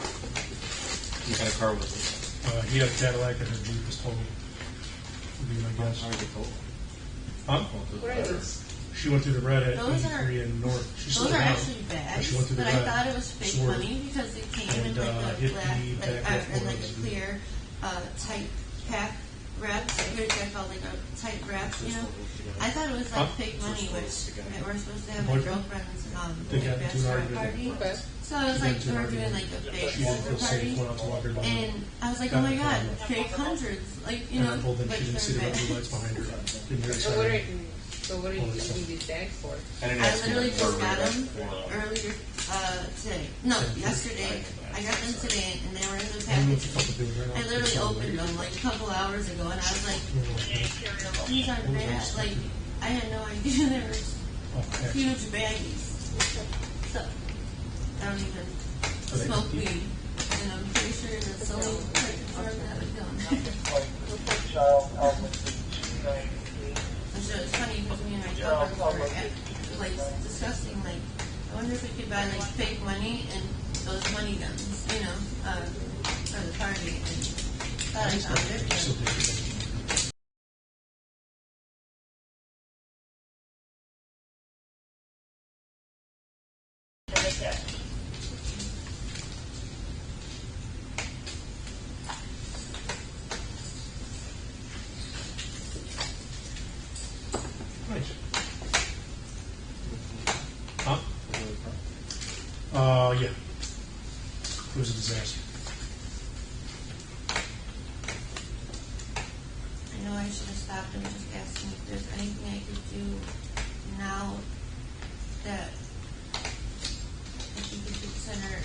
What kind of car was it? He had a Cadillac and her Jeep was total. Would be my guess. How did it go? Huh? What are those? She went through the red at Those are- 83 and North. She's Those still are down. actually bags, She went through the but I red. thought it was fake Swerve. money because it came in And, like a hit black, the like, back in like a afterwards. clear, tight pack wraps. Here's that called like a tight wrap, you know. I thought it was like Huh? fake money, which we're supposed to have my Boyfriend? girlfriend's They got into an bachelor argument. party. Okay. So I was They got like, into an we were argument. doing like a big She didn't feel party, safe, went out to walk her dog. and I was like, oh my god, fake hundreds, like you And know, I told them but she didn't see the they're red blue bad. lights behind her. Didn't hear the So what are siren. you using these bags for? I didn't I ask you literally for just a got radar them or- earlier today. No, yesterday. I got them today, and they were in the I don't know package. what the fuck to do right now. I literally opened them like a couple hours ago, and I was like, these aren't bad. Like, I had no idea there was Oh, huge baggies. So, I don't even smoke weed, and I'm pretty sure that's the only part that would go. And so it's funny because me and my cousins were at like discussing like, I wonder if we could buy like fake money and those money guns, you know, for the party. And thought I found it. but- So different. Yeah. It was a disaster. I know I should have stopped and just asked him if there's anything I could do now that if you could consider,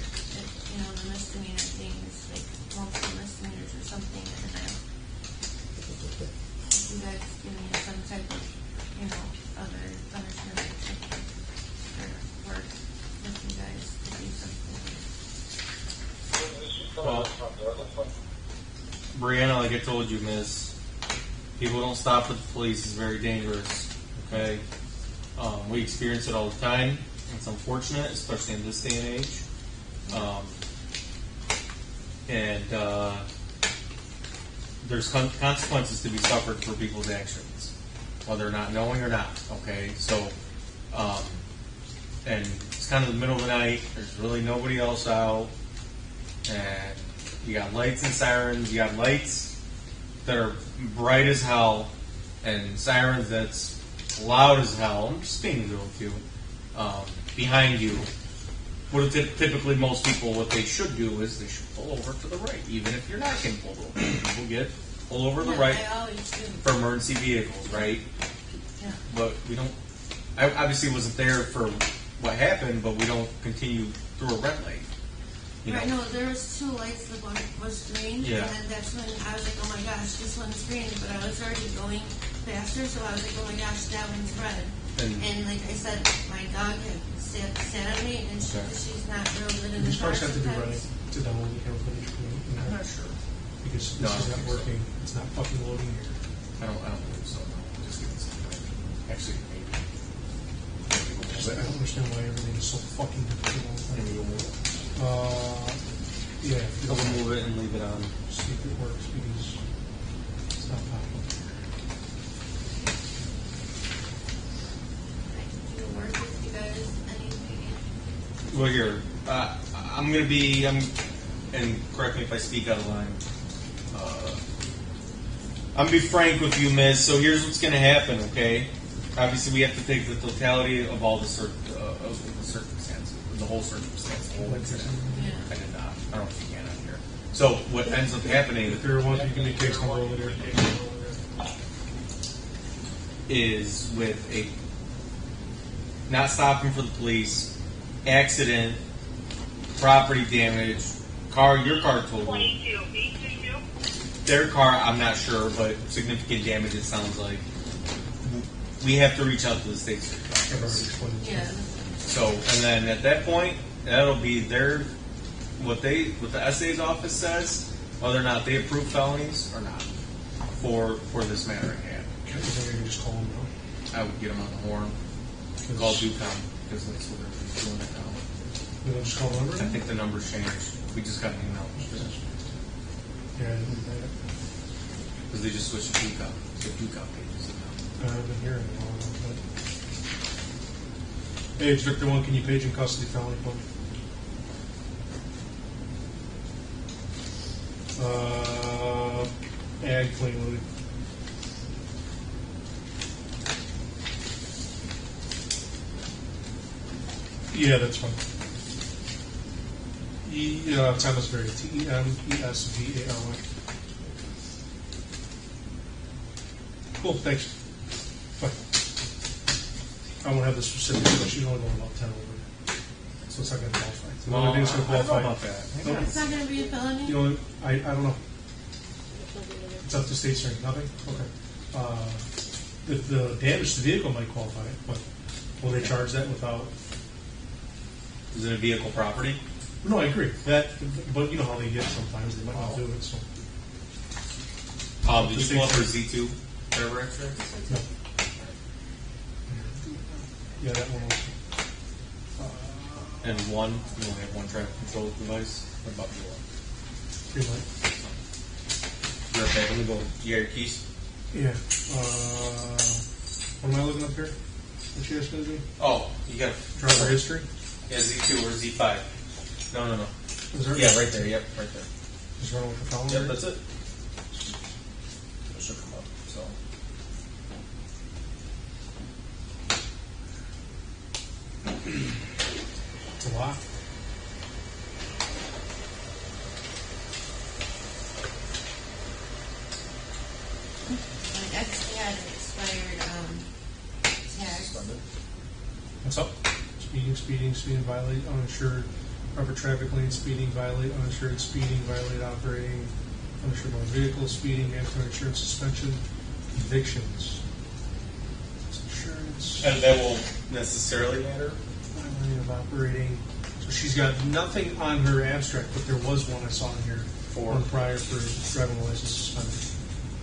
you know, the misdemeanor things, like multiple misdemeanors or something, and then if you guys give me some type of, you know, other punishment or something, or work with you guys to do something. Well, Breanna, like I told you, miss, people don't stop with the police. It's very dangerous, okay? We experience it all the time. It's unfortunate, especially in this day and age. There's consequences to be suffered for people's actions, whether or not knowing or not, okay? So, and it's kind of the middle of the night. There's really nobody else out. And you got lights and sirens. You got lights that are bright as hell and sirens that's loud as hell. I'm just being real with you. Behind you. What typically most people, what they should do is they should pull over to the right, even if you're not getting pulled over. People pull over to the right I always do. for emergency vehicles, right? Yeah. But we don't. I obviously wasn't there for what happened, but we don't continue through a red light. You know? Right, no, there was two lights, the one was green, Yeah. and then that's when I was like, oh my gosh, this one's green, but I was already going faster, so I was like, oh my gosh, that one's red. And like I said, my dog had sat on me, and she's not real good in the These car cars have to be running sometimes. to download the camera footage for you. I'm not sure. Because No, this is I not don't think working. It's not fucking loading here. I don't believe so. No. Just give it some time. Actually, maybe. I don't understand why everything is so fucking difficult. Maybe we'll move it. Yeah. We'll move it and leave it on. See if it works because it's not popping. Do you work with you guys anything? Well, here, and correct me if I speak out of line. I'm gonna be frank with you, Miz. So here's what's gonna happen, okay? Obviously, we have to take the totality of all the circumstances, the whole circumstance. The whole incident. Yeah. I did not. I don't know if you can on here. So what ends up happening If there was, you can make case number over there. is with a not stopping for the police, accident, property damage, your car totaled. Their car, I'm not sure, but significant damage, it sounds like. We have to reach out to the state circuit office. Yeah. So, and then at that point, that'll be what the SA's office says, whether or not they approve felonies or not for this matter at hand. Okay, then we can just call them now. I would get them on the horn, call DUCOM, because that's what they're doing it now. We don't just call the number? I think the number's changed. We just got an email. Yeah, I didn't do that. Because they just switched to DUCOM. So DUCOM pages now. I've been hearing it all. Hey, it's Victor 1. Can you page in custody felony point? Ag clean loaded. Yeah, that's fine. Temesvary. Temesvary. Cool, thanks. Bye. I won't have the specifics, but she's only going about 10 over. So it's not going to qualify. So the only thing that's going to I don't know qualify. about that. Nope. It's not going to be a felony? You know, I don't know. It's up to state strength. Nothing? Okay. The damage to the vehicle might qualify, but will they charge that without? Is it a vehicle property? No, I agree. That, but you know how they get sometimes. They might not do it. So. Did you go up for Z2? Whatever extra? No. Yeah, that one also. And one, you only have one traffic control device. What about the one? Green light. You're okay. Let me go. You got your keys? Yeah. What am I looking up here? What's yours going to be? Oh, you got Driver history? Yeah, Z2 or Z5. No. Is there? Yeah, right there. Yep, right there. Just run with the column? Yep, that's it. It should come up. So. It's a lot. What's up? Speeding, violate uninsured, proper traffic lane, speeding, violate uninsured, speeding, violate operating uninsured motor vehicle, speeding, mandatory insurance suspension, evictions. Insurance. And that won't necessarily matter. Violating of operating. So she's got nothing on her abstract, but there was one I saw in here one prior for driving license suspended.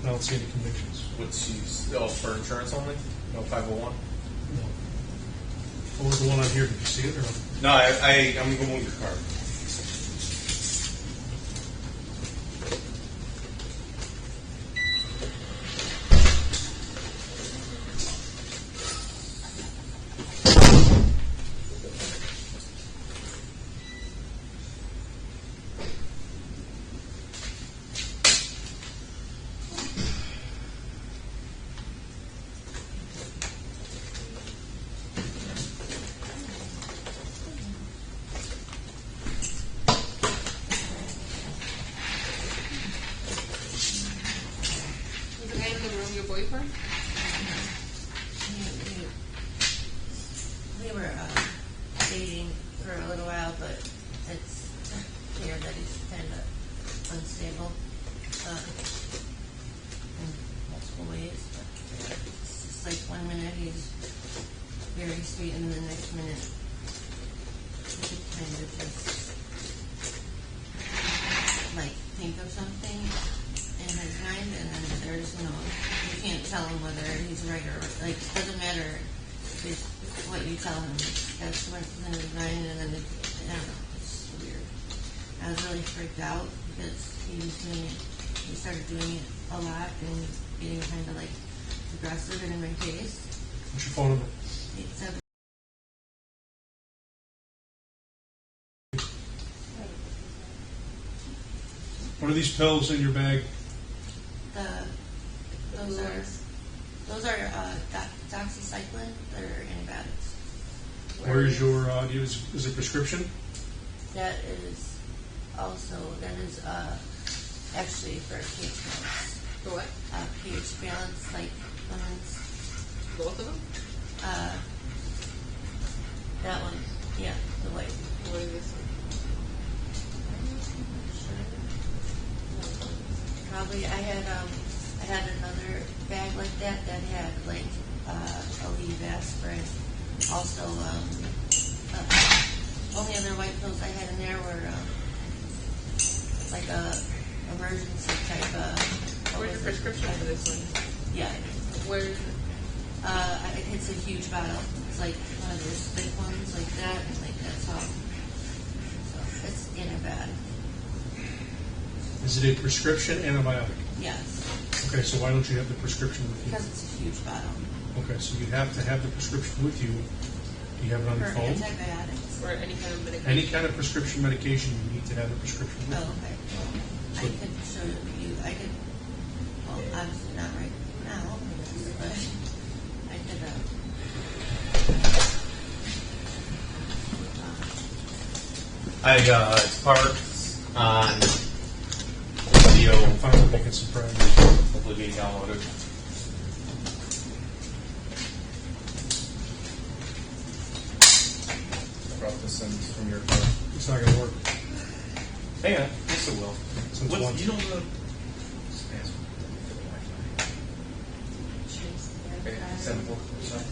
I don't see any convictions. What's she's for insurance only? No 501. No. What was the one on here? Did you see it or no? No, I'm going to move your car. boyfriend? We were dating for a little while, but it's clear that he's kind of unstable in multiple ways. But it's just like 1 minute he's very sweet, and the next minute he kind of just like think of something in his mind, and then there's you can't tell him whether he's right or like it doesn't matter what you tell him. That's what's in his mind, and then I don't know, it's weird. I was really freaked out because he started doing it a lot and getting kind of like aggressive and in my face. What's your phone number? 87. What are these pills in your bag? Those are doxycycline. They're antibiotics. Where is your is it prescription? That is actually for pH balance. For what? pH balance, like lemons. Both of them? That one, yeah, the white. What is this one? Probably I had another bag like that had like Eluding aspirin. Also, only other white pills I had in there were like a emergency type. Where's your prescription for this one? Yeah. Where is it? It's a huge bottle. It's like one of those big ones like that, and like that's all. So it's antibiotic. Is it a prescription antibiotic? Yes. Okay, so why don't you have the prescription with you? Because it's a huge bottle. Okay, so you have to have the prescription with you. Do you have it on your For phone? antibiotics. Or any kind of medication? Any kind of prescription medication, you need to have the prescription with Oh, you. okay. Well, I could show you. I could. Well, obviously not right now, but I could. It's parked on video. Finally making some progress. Hopefully being downloaded. I brought this in from your car. It's not going to work. Hang on, yes it will. Since What's, once. you know the... Okay, 74%.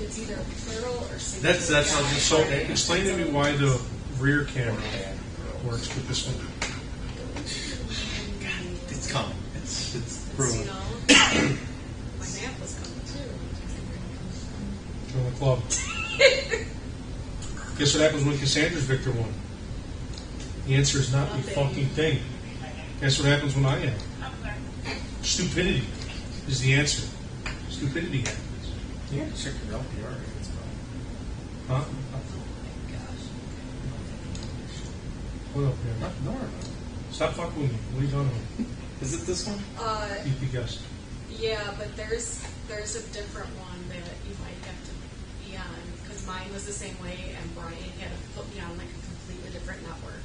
It's either plural or singular. That's so. Explain to me why the rear camera works with this one. It's coming. It's You know, my nap was coming too. Join the club. Guess what happens when Cassandra's Victor won? The answer is not a fucking thing. Guess what happens when I am? Stupidity is the answer. Stupidity happens. Yeah, check your LPR. Huh? What up here? No. Stop fucking with me. What are you talking about? Is it this one? Keep the guest. Yeah, but there's a different one that you might have to be on because mine was the same way, and Brian had to put me on like a completely different network.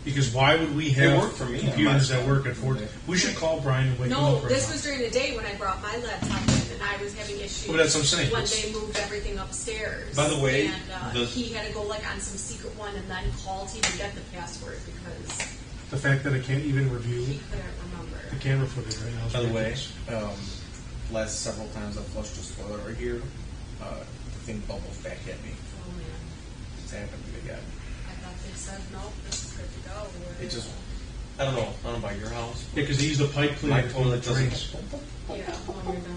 Because why would we It have worked for me. computers that work at 4? We should call Brian and wake him No, up right this now. was during the day when I brought my laptop in, and I was having issues Well, that's what I'm saying. when they moved everything upstairs. By the way, and he had to go like on some secret one and then call to even get the password because The fact that I can't even he review couldn't remember. the camera footage right now is By the way, ridiculous. last several times I've flushed this toilet right here, the thing bubbles back at me. Oh man, It's happened again. I thought they said nope, this is good to go. It just, I don't know about your house. Yeah, because they use the pipe My cleaner to toilet the drains. doesn't. Yeah, when you're done.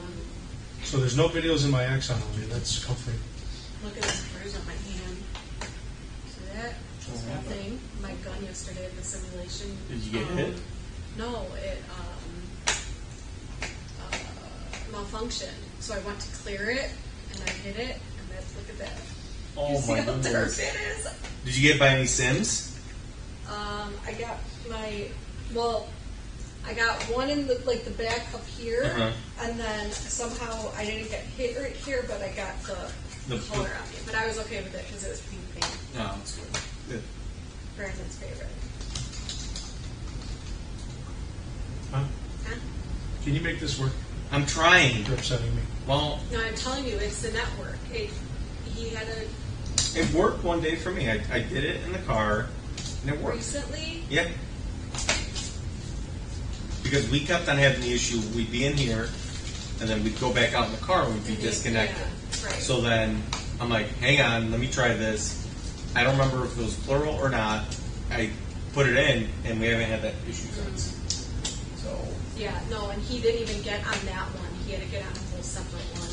So there's no videos in my Exxon on me. That's comforting. Look at this bruise on my hand. See that? This whole thing. My gun yesterday at the simulation. Did you get hit? No, it malfunctioned. So I went to clear it, and I hit it, and then look at that. Oh You see my how dark goodness. it is? Did you get by any Sims? I got I got one in the back up here, Uh-huh. and then somehow I didn't get hit right here, but I got the color on me. But I was okay with it because it was pink paint. No, that's good. Good. Brandon's favorite. Huh? Huh? Can you make this work? I'm trying. You're upsetting me. Well, No, I'm telling you, it's the network. He had a it worked one day for me. I did it in the car, and it worked. recently. Yeah. Because we kept on having the issue, we'd be in here, and then we'd go back out in the car and we'd be disconnected. Yeah, right. So then I'm like, hang on, let me try this. I don't remember if it was plural or not. I put it in, and we haven't had that issue since. So, Yeah, no, and he didn't even get on that one. He had to get on a whole separate one.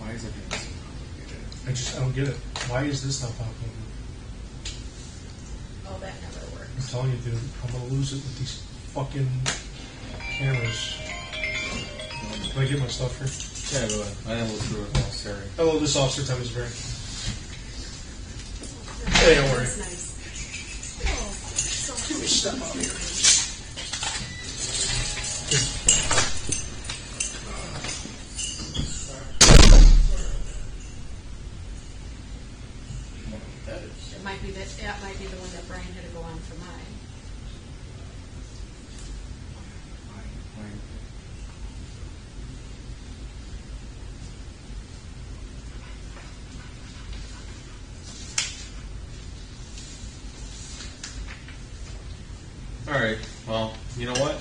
why is it being so complicated? I don't get it. Why is this not popping? Oh, that never I'm works. telling you, dude, I'm gonna lose it with these fucking cameras. Can I get my stuff here? Yeah, go ahead. I didn't look through it all, sorry. Hello, this is Officer Temesvary. Hey, don't worry. That's nice. Give me a step out here. It might be that might be the one that Brian had to go on for mine. Alright, well, you know what?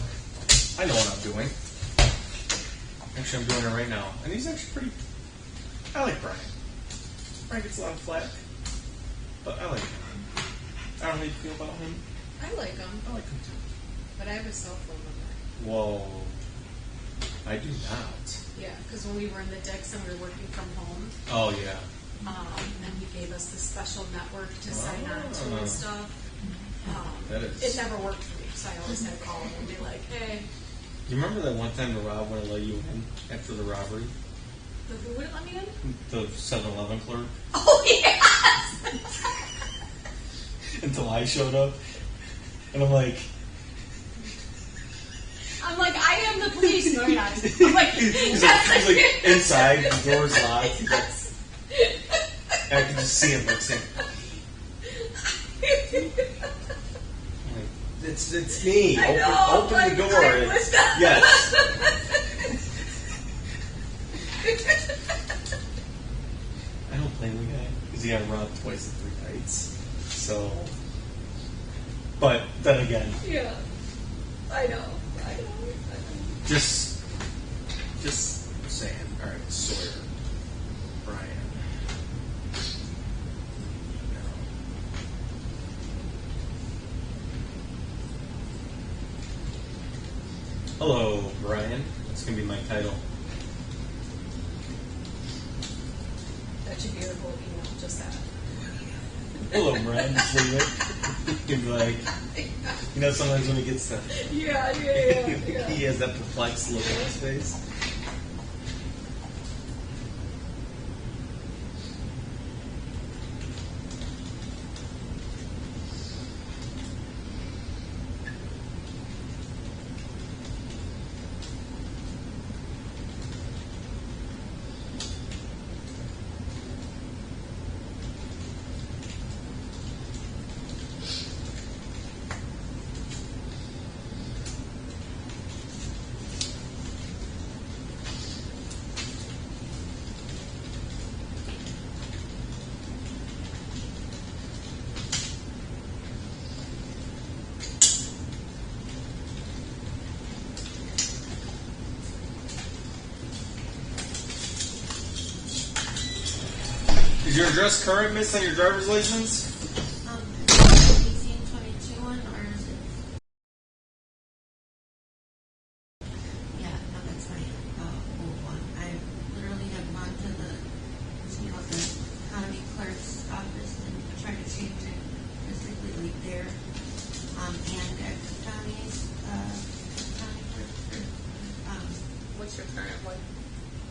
I know what I'm doing. Actually, I'm doing it right now. And he's actually pretty... I like Brian. Brian gets a lot of flack. But I like him. I don't know how you feel about him. I like him, I like him too. but I have a cell phone number. Whoa. I do not. Yeah, because when we were in the Dix and we were working from home, Oh, yeah. and he gave us this special network to sign on to Oh. and stuff. That is- It never worked for me, so I always had to call him and be like, hey, Do you remember that one time the Rob wouldn't let you in after the robbery? who wouldn't let me in? The 7-Eleven clerk? Oh, yes! Until I showed up. And I'm like... I am the police. No, you're not. I'm like, He's like inside, the door's locked. He's like, I can just see him like saying, I'm like, it's me. I know, Open like, the door. I was not- Yes. I don't blame the guy because he got robbed twice in 3 nights. So, but then again, Yeah, I know. just saying. All right, Sawyer, Brian. Hello, Brian. That's gonna be my title. That should be your whole email, just that. Hello, Brian. Just leave it. You'd be like, you know, sometimes when he gets to, Yeah. he has that perplexed look on his face. your address current, miss, on your driver's license? 1822 one, or is it? Yeah, no, that's my old one. I literally have gone to the county clerk's office and tried to change it physically like there, and at the county's county clerk. What's your current one?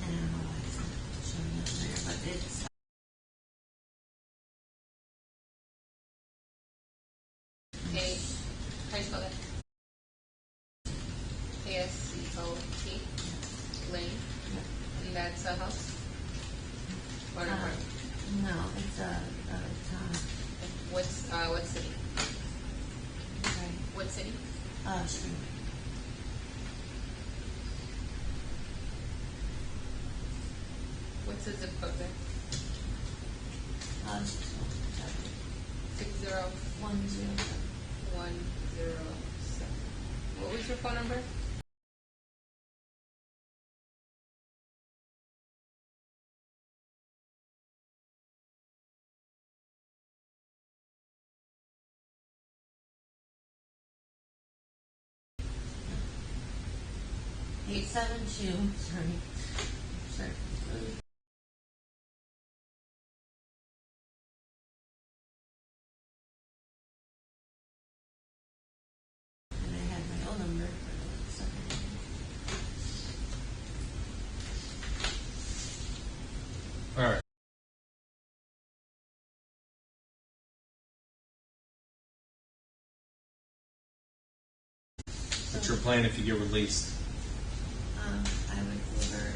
And I don't know why it's not showing up there, but it's. How do you spell that? ASCOT Lane. And that's a house? Or an apartment? No, it's a town. What city? Sorry. What city? Street. What's the zip code there? 60107. 107. What was your phone number? Sorry. Sorry. And I had my own number for the second. All right. What's your plan if you get released? I would go over.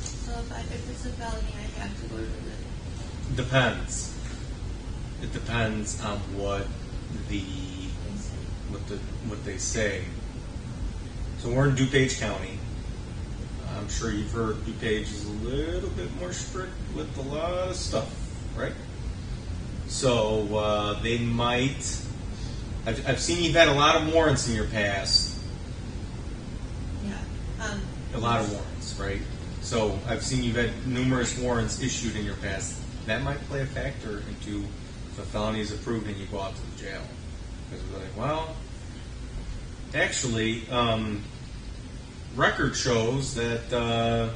So if it's a felony, I have to go to the. Depends. It depends on what they say. So we're in DuPage County. I'm sure you've heard DuPage is a little bit more strict with a lot of stuff, right? So they might. I've seen you've had a lot of warrants in your past. Yeah. A lot of warrants, right? So I've seen you've had numerous warrants issued in your past. That might play a factor into if a felony is approved and you go out to the jail. Because we're like, well, actually, record shows that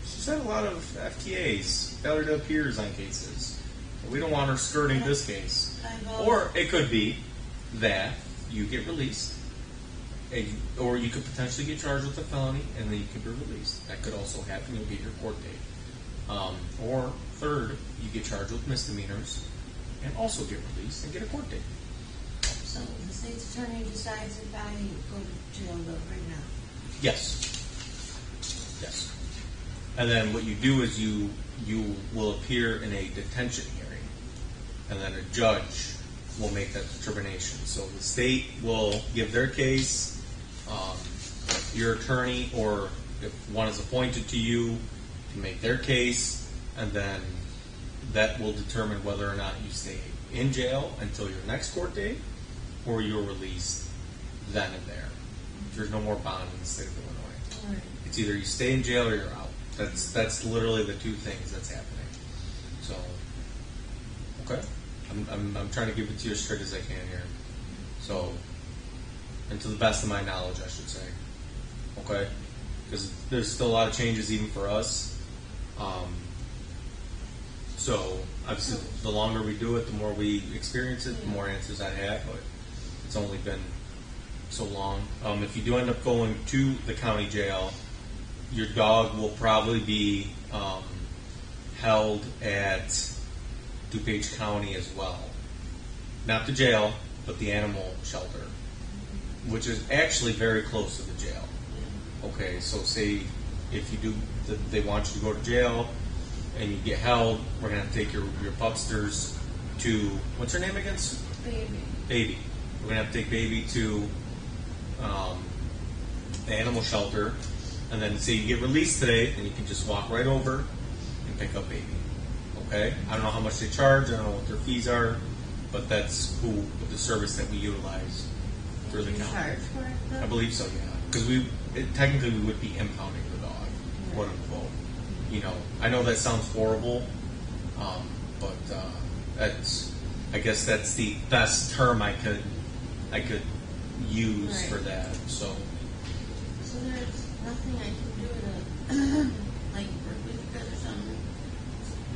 she's had a lot of FTAs, failure to appears on cases. We don't want her skirting this case. Or it could be that you get released. Or you could potentially get charged with a felony and then you could be released. That could also happen. You'll get your court date. Or third, you get charged with misdemeanors and also get released and get a court date. So the state's attorney decides if I go to jail though right now. Yes. Yes. And then what you do is you will appear in a detention hearing, and then a judge will make that determination. So the state will give their case. Your attorney, or if one is appointed to you, can make their case, and then that will determine whether or not you stay in jail until your next court date, or you're released then and there. There's no more bond in the state of Illinois. Right. It's either you stay in jail or you're out. That's literally the two things that's happening. So, okay, I'm trying to give it to you as straight as I can here. So, and to the best of my knowledge, I should say. Okay, because there's still a lot of changes even for us. So obviously, the longer we do it, the more we experience it, the more answers I have. But it's only been so long. If you do end up going to the county jail, your dog will probably be held at DuPage County as well. Not the jail, but the animal shelter, which is actually very close to the jail. Okay, so say if you do, they want you to go to jail and you get held, we're going to take your pupsters to, what's her name again? Baby. We're going to have to take Baby to the animal shelter, and then say you get released today, and you can just walk right over and pick up Baby. Okay? I don't know how much they charge, I don't know what their fees are, but that's the service that we utilize through the county. Charge for it though? I believe so, yeah. Because technically we would be impounding the dog, quote unquote. You know, I know that sounds horrible, But I guess that's the best term I could use Right. for that. So there's nothing I can do to like work with you guys or something,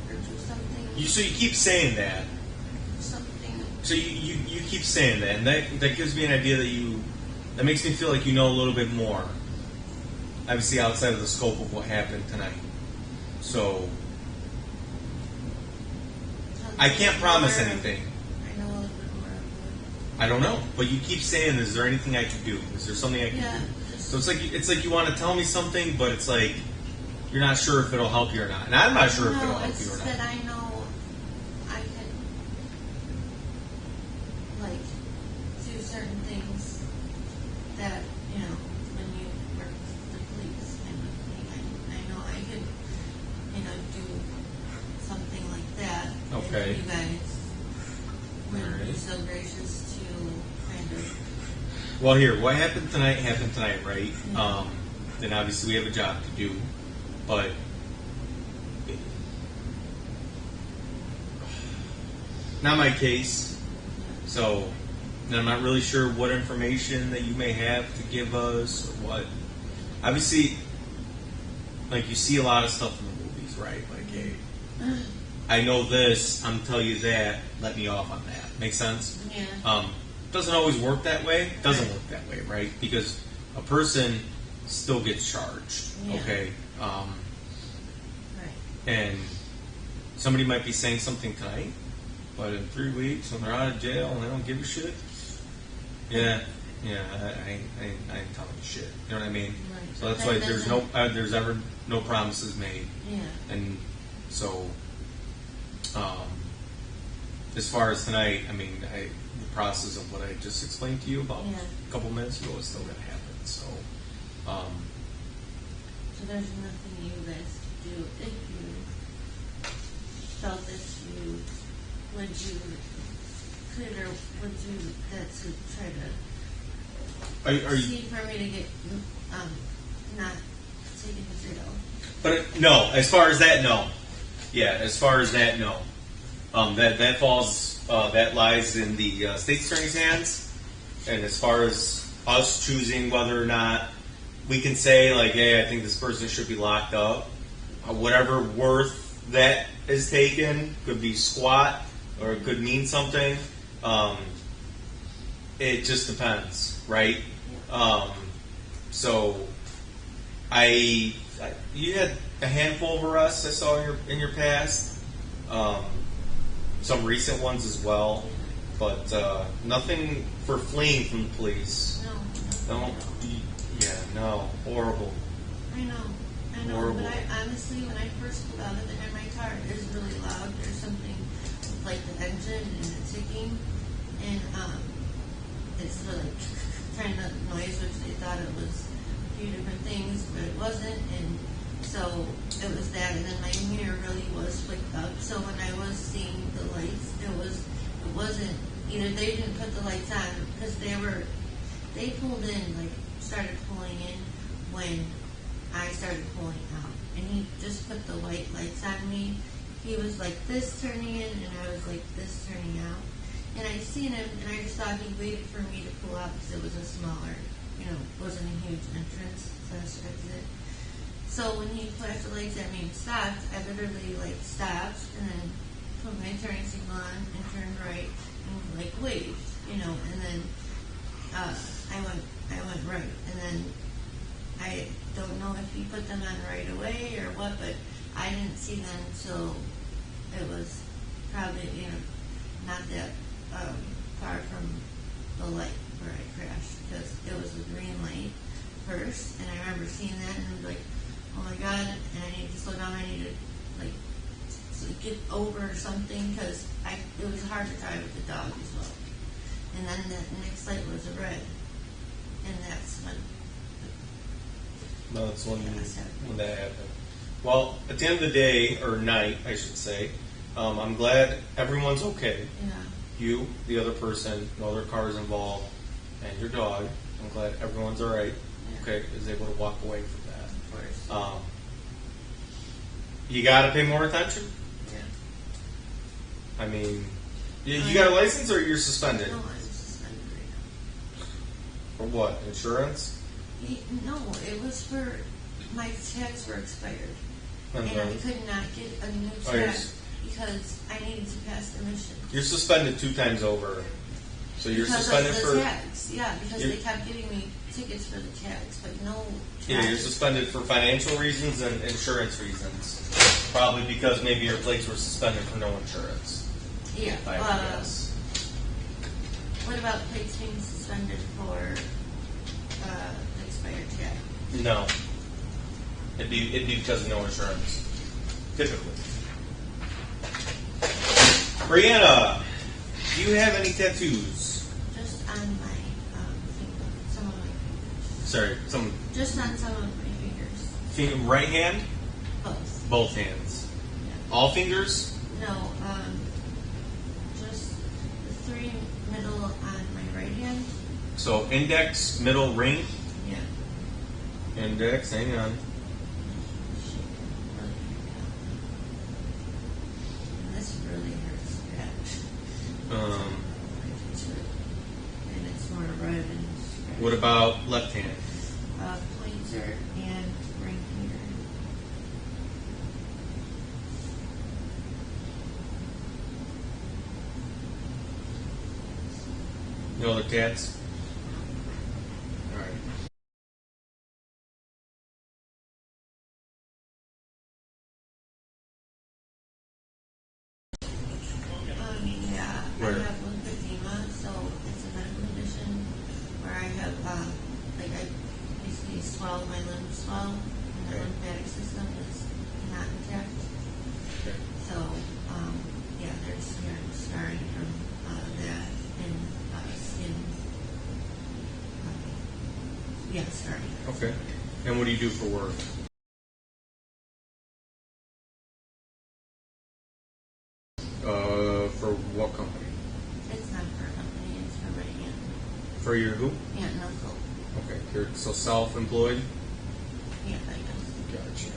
or do something. So you keep saying that. Something. So you keep saying that, and that gives me an idea that makes me feel like you know a little bit more. Obviously, outside of the scope of what happened tonight. So I can't promise anything. I know a little bit more. I don't know, but you keep saying, "Is there anything I can do? Is there something I can do?" So it's like you want to tell me something, but it's like you're not sure if it'll help you or not, and I'm not sure if it'll help you or not. That I know I can like do certain things that when you work with the police and with me, I know I could do something like that. Okay. And you guys would be Alright. so gracious to kind of. Well, here, what happened tonight, right? Then obviously we have a job to do, but not my case. So I'm not really sure what information that you may have to give us or what. Obviously, like you see a lot of stuff in the movies, right? Like, hey, I know this, I'm telling you that, let me off on that. Make sense? Yeah. Doesn't always work that way. Doesn't work that way, right? Because a person still gets charged. Yeah. Okay. Right. And somebody might be saying something tonight, but in 3 weeks when they're out of jail and they don't give a shit, I ain't telling you shit. You know what I mean? Right. So that's That why there's ever no promises made. Yeah. And so, as far as tonight, I mean, the process of what I just explained to you about a couple minutes ago is still going to happen. So, so there's nothing you guys could do if you felt that you could, or would you that to try to are you? see for me to get not taken to jail. But no, as far as that, no. Yeah, as far as that, no. That falls, that lies in the state attorney's hands. And as far as us choosing whether or not we can say, like, hey, I think this person should be locked up, whatever worth that is taken, could be squat or it could mean something. It just depends, right? So you had a handful of arrests I saw in your past. Some recent ones as well, but nothing for fleeing from the police. No. No, horrible. I know. Horrible. But I honestly, when I first pulled out of it in my car, it is really loud. There's something like the engine and the ticking, and it's really kind of noise, which they thought it was a few different things, but it wasn't. And so it was that, and then my mirror really was flicked up. So when I was seeing the lights, it wasn't either they didn't put the lights on because they pulled in, like started pulling in when I started pulling out, and he just put the white lights on me. He was like this turning in, and I was like this turning out. And I seen him, and I just thought he waited for me to pull out because it was a smaller, wasn't a huge entrance slash exit. So when he flashed the lights at me and stopped, I literally stopped and then put my turning signal on and turned right and waved, and then I went right, and then I don't know if he put them on right away or what, but I didn't see them until it was probably not that far from the light where I crashed, because it was a green light first, and I remember seeing that and I was like, oh my god, and I need to slow down, I need to get over or something, because it was hard to drive with the dog as well. And then the next light was a red, and that's when when that happened. Well, at the end of the day, or night, I should say, I'm glad everyone's okay. Yeah. You, the other person, no other cars involved, and your dog. I'm glad everyone's all right. Yeah. Okay, is able to walk away from that. Of course. You got to pay more attention. Yeah. I mean, you got a license or you're suspended? No, I'm suspended right now. For what? Insurance? No, it was for my tags were expired. And And I could not get a new Oh, tag because I needed to pass the mission. You're suspended 2 times over. So you're Because suspended of for... the tags, yeah, because You're- they kept giving me tickets for the tags, but no tags. Yeah, you're suspended for financial reasons and insurance reasons. Probably because maybe your plates were suspended for no insurance. Yeah, If I had to guess. what about plates being suspended for expired tag? No. It'd be because of no insurance. Typically. Breanna, do you have any tattoos? Just on my finger, some of my fingers. Sorry, Just on some of my fingers. right hand? Both. Both hands. Yeah. All fingers? No, just the 3 middle on my right hand. So index, middle, ring. Yeah. Index, hang on. And this really hurts bad. And it's more red and scratchy. What about left hand? Pointer and ring finger. No other tats? Alright. Yeah, Where? I have lymphedema, so it's a medical condition where I have, like, I basically swell, my limbs swell, and the lymphatic system is not intact. Okay. So, yeah, there's scarring from that and skin. Yeah, scarring. Okay. And what do you do for work? For what company? It's not for a company, it's for my aunt. For your who? Aunt and uncle. Okay. So self-employed? Yeah, I guess. Gotcha.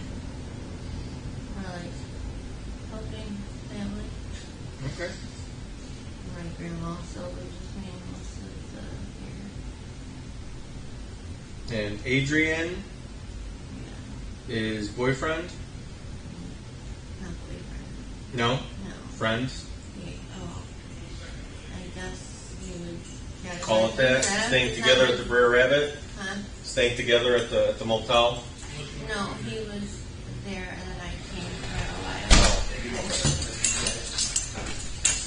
Or like helping family. Okay. My grandma also lives with me most of the year. And Adrian Yeah, is boyfriend? not boyfriend. No? No. Friend? Yeah, oh, I guess you would Call it that? Staying together at the Brer Rabbit? Huh? Staying together at the motel? No, he was there and then I came for a while.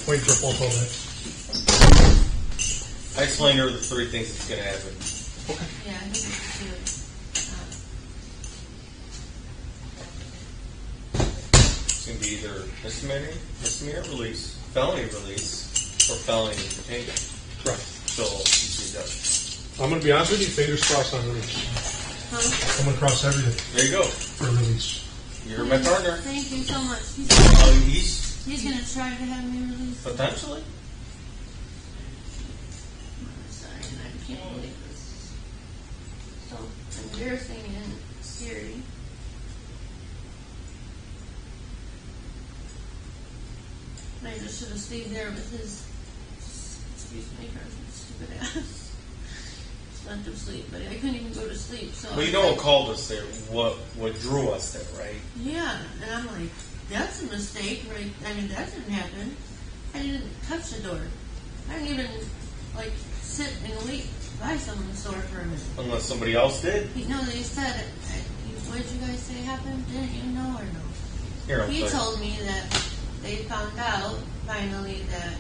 Wait for full that. I explained to her the 3 things that's going to happen. Yeah, he was cute. It's going to be either misdemeanor release, felony release, or felony detainment. Right. So, you see that. I'm going to be honest with you, fingers crossed on release. Huh? I'm going to cross everything There you go. for release. You're my partner. Thank you so much. He's gonna try to have me released. Potentially. I'm sorry, and I can't believe this. So embarrassing and scary. And I just should have stayed there with his, excuse me, stupid ass. Just let him sleep, but I couldn't even go to sleep. So Well, you know what called us there, what drew us there, right? yeah, and I'm like, that's a mistake, right? I mean, that didn't happen. I didn't touch the door. I didn't even, like, sit and wait by someone's door for a minute. Unless somebody else did. No, they said, what did you guys say happened? Didn't you know or no? Here, I'll He tell you. told me that they found out, finally, that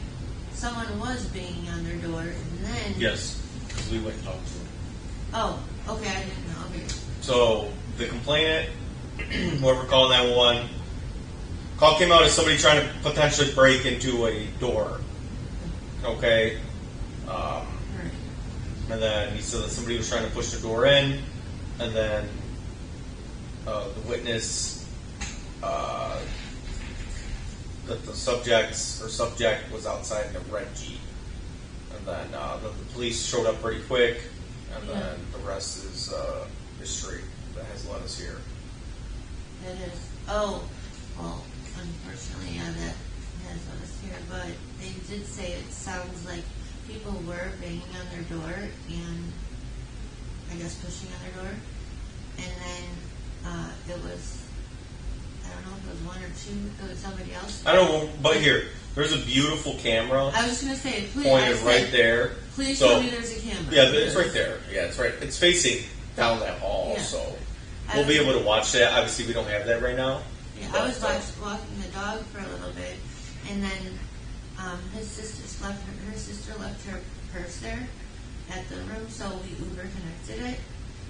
someone was banging on their door, and then... Yes, because we went and talked to him. Oh, okay, I didn't know. Okay. So, the complainant, whoever called 911, call came out as somebody trying to potentially break into a door. Okay? Right. And then he said that somebody was trying to push the door in, and then the witness, that the subject was outside in a red Jeep. And then the police showed up pretty quick, and then the rest is history that has led us here. It is. Oh, well, unfortunately, yeah, that has us here, but they did say it sounds like people were banging on their door and I guess pushing on their door, and then it was, I don't know if it was one or two, it was somebody else. I don't know, but here, there's a beautiful camera I was gonna say, please, pointed right there. Please So- tell me there's a camera. Yeah, it's right there. Yeah, it's right. It's facing down that hall, Yeah. so we'll be able to watch that. Obviously, we don't have that right now. Yeah, but, I was walking the dog for a little bit, and then her sister left her purse there at the room, so we Uber connected it.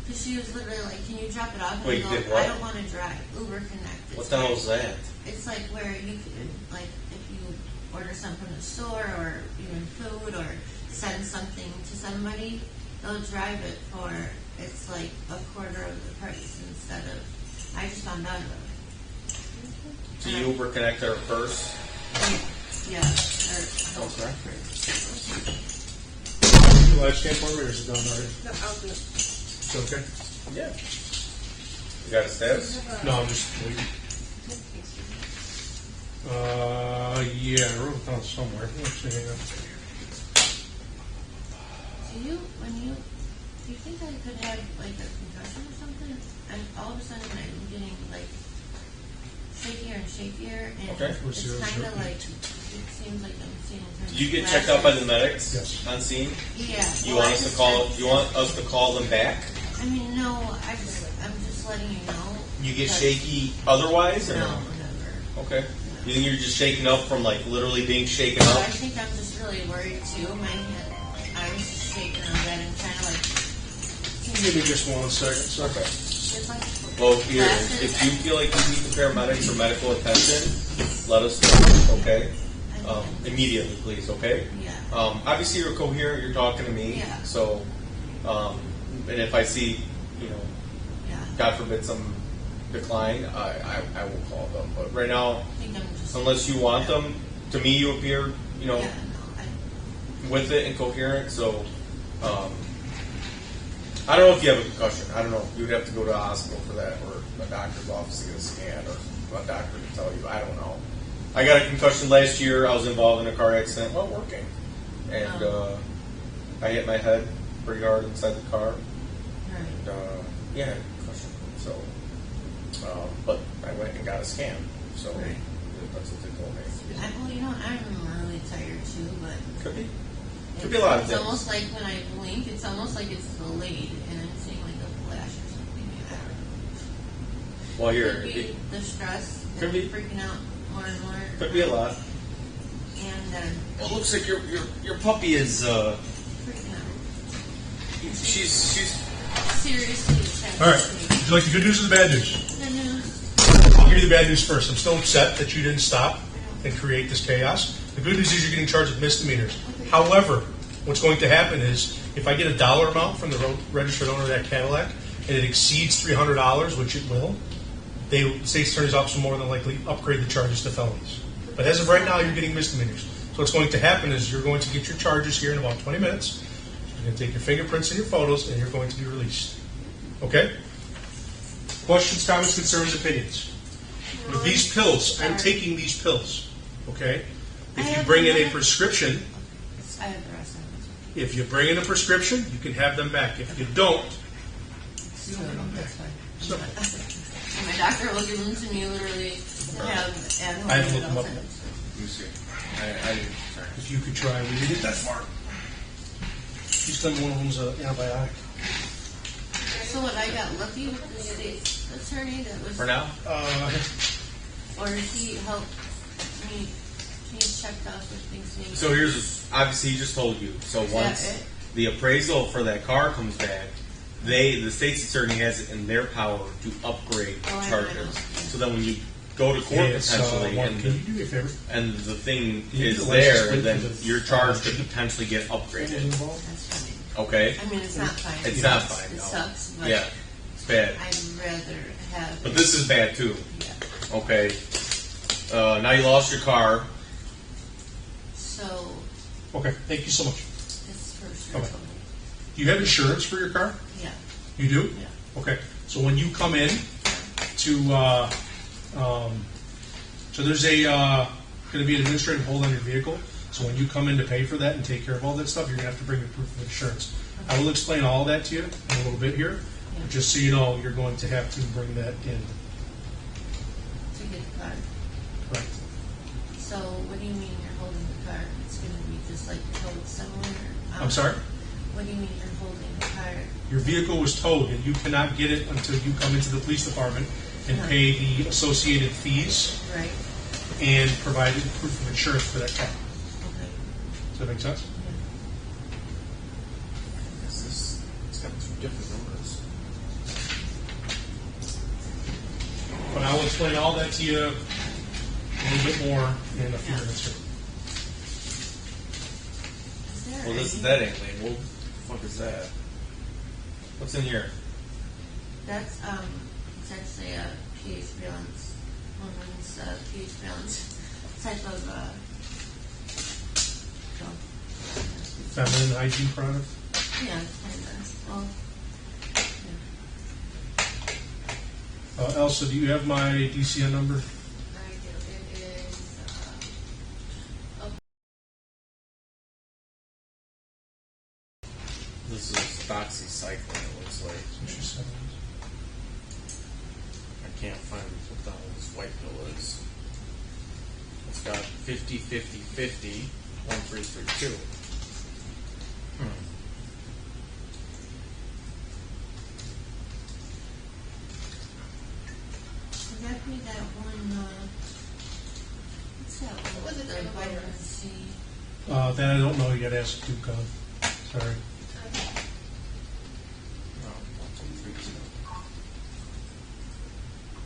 Because she was literally like, "Can you drop it off?" And Wait, I you go, did what? "I don't want to drive." Uber connected. What the hell is that? It's like where you could, like, if you order something from the store or even food or send something to somebody, they'll drive it for, it's like a quarter of the price instead of, I just found out about it. So you Uber connect her purse? Yeah. Oh, sorry. You live scan for me, or is it done already? No, I'll do it. It's okay? Yeah. You got a status? No, I'm just waiting. Yeah, I wrote it down somewhere. Actually, hang on. Do you think I could have like a concussion or something? And all of a sudden I'm getting like shakier and shakier, and Okay. it's kind of like, it seems like I'm seeing. Did you get checked out by the medics? Yes. On scene? Yeah. You well, want I us to just call? said- You want us to call them back? I mean, no. I'm just letting you know. You get that- shaky otherwise, or No, never. Okay. You think you're just shaken up from like literally being shaken But up? I think I'm just really worried too. My hand, I was just shaking on that and kind of like. Give me just 1 second. Okay. It's like Well, here, glasses. if you feel like you need the paramedics or medical attention, let us know, okay? Immediately, please, okay? Yeah. Obviously, you're coherent, you're talking to me, Yeah. so, and if I see, Yeah. God forbid, some decline, I will call them. But right now, I think I'm just. unless you want them, to me, you appear, Yeah. No. I, with it and coherent, so, I don't know if you have a concussion. I don't know. You'd have to go to a hospital for that, or a doctor's office to get a scan, or a doctor to tell you. I don't know. I got a concussion last year. I was involved in a car accident while working, and I hit my head pretty hard inside the car. right. And, yeah, I had a concussion. So, but I went and got a scan. So Right. that's what they told me. Well, I'm really tired too, but. Could be. Could be a lot of It's things. almost like when I blink, it's almost like it's delayed, and I'm seeing like a flash or something. I don't know. Well, here, Could be it the stress, could and be. freaking out more and more. could be a lot. And It looks like your puppy is freaking out. she's Seriously, it's All right. Would you like the good news or the bad news? The news. I'll give you the bad news first. I'm still upset that you didn't stop and create this chaos. The good news is you're getting charged with misdemeanors. However, what's going to happen is if I get a dollar amount from the registered owner of that Cadillac and it exceeds $300, which it will, the state attorney's office will more than likely upgrade the charges to felonies. But as of right now, you're getting misdemeanors. So what's going to happen is you're going to get your charges here in about 20 minutes. You're going to take your fingerprints and your photos, and you're going to be released. Okay? Questions, comments, concerns, opinions? With these pills, I'm taking these pills. Okay? If you bring in a prescription, I have the rest of it. if you bring in a prescription, you can have them back. If you don't, So, that's fine. So- And my doctor will give them to me literally to have at home. I have to look them up. Let me see. Sorry. if you could try reading it, that's smart. She's done one of them's an antibiotic. So what, I got lucky with the state attorney that was, For now? or did he help me? He's checked off with things. maybe- So here's obviously he just told you. So Is once that it? the appraisal for that car comes back, the state's attorney has it in their power to upgrade Oh, I charges. know. So then when you go to court potentially, Mark, and can you do me a favor? and the thing Can you is do the license there, plate then for the- your charge could potentially get What was upgraded. involved? That's fine. Okay? I mean, it's not fine. It's not fine, It no. sucks, but Yeah, it's bad. I'd rather have. But this is bad too. Yeah. Okay. Now you lost your car. So Okay, thank you so much. it's for sure. Okay. Do you have insurance for your car? Yeah. You do? Yeah. Okay. So when you come in to, so there's a going to be an administrative hold on your vehicle. So when you come in to pay for that and take care of all that stuff, you're going to have to bring your proof of insurance. I will explain all that to you in a little bit here. But just so you know, you're going to have to bring that in. To get the car. Right. So what do you mean you're holding the car? It's going to be just like towed somewhere? I'm sorry? What do you mean you're holding the car? Your vehicle was towed, and you cannot get it until you come into the police department and pay the associated fees Right. and provide proof of insurance for that car. Okay. Does that make sense? It's got two different numbers. But I will explain all that to you a little bit more in a few minutes here. Is there Well, this is that ain't lame. What the fuck is that? What's in here? That's it's actually a pH balance, woman's pH balance type of Feminine hygiene product. yeah, kind of. Well, Elsa, do you have my DCN number? I do. It is. This is doxycycline, it looks like. I can't find what the hell this white pill is. It's got 50, 50, 50, 1332. That be that one. What's that one? What was it? The vitamin C. That I don't know. You got to ask Duke on. Sorry.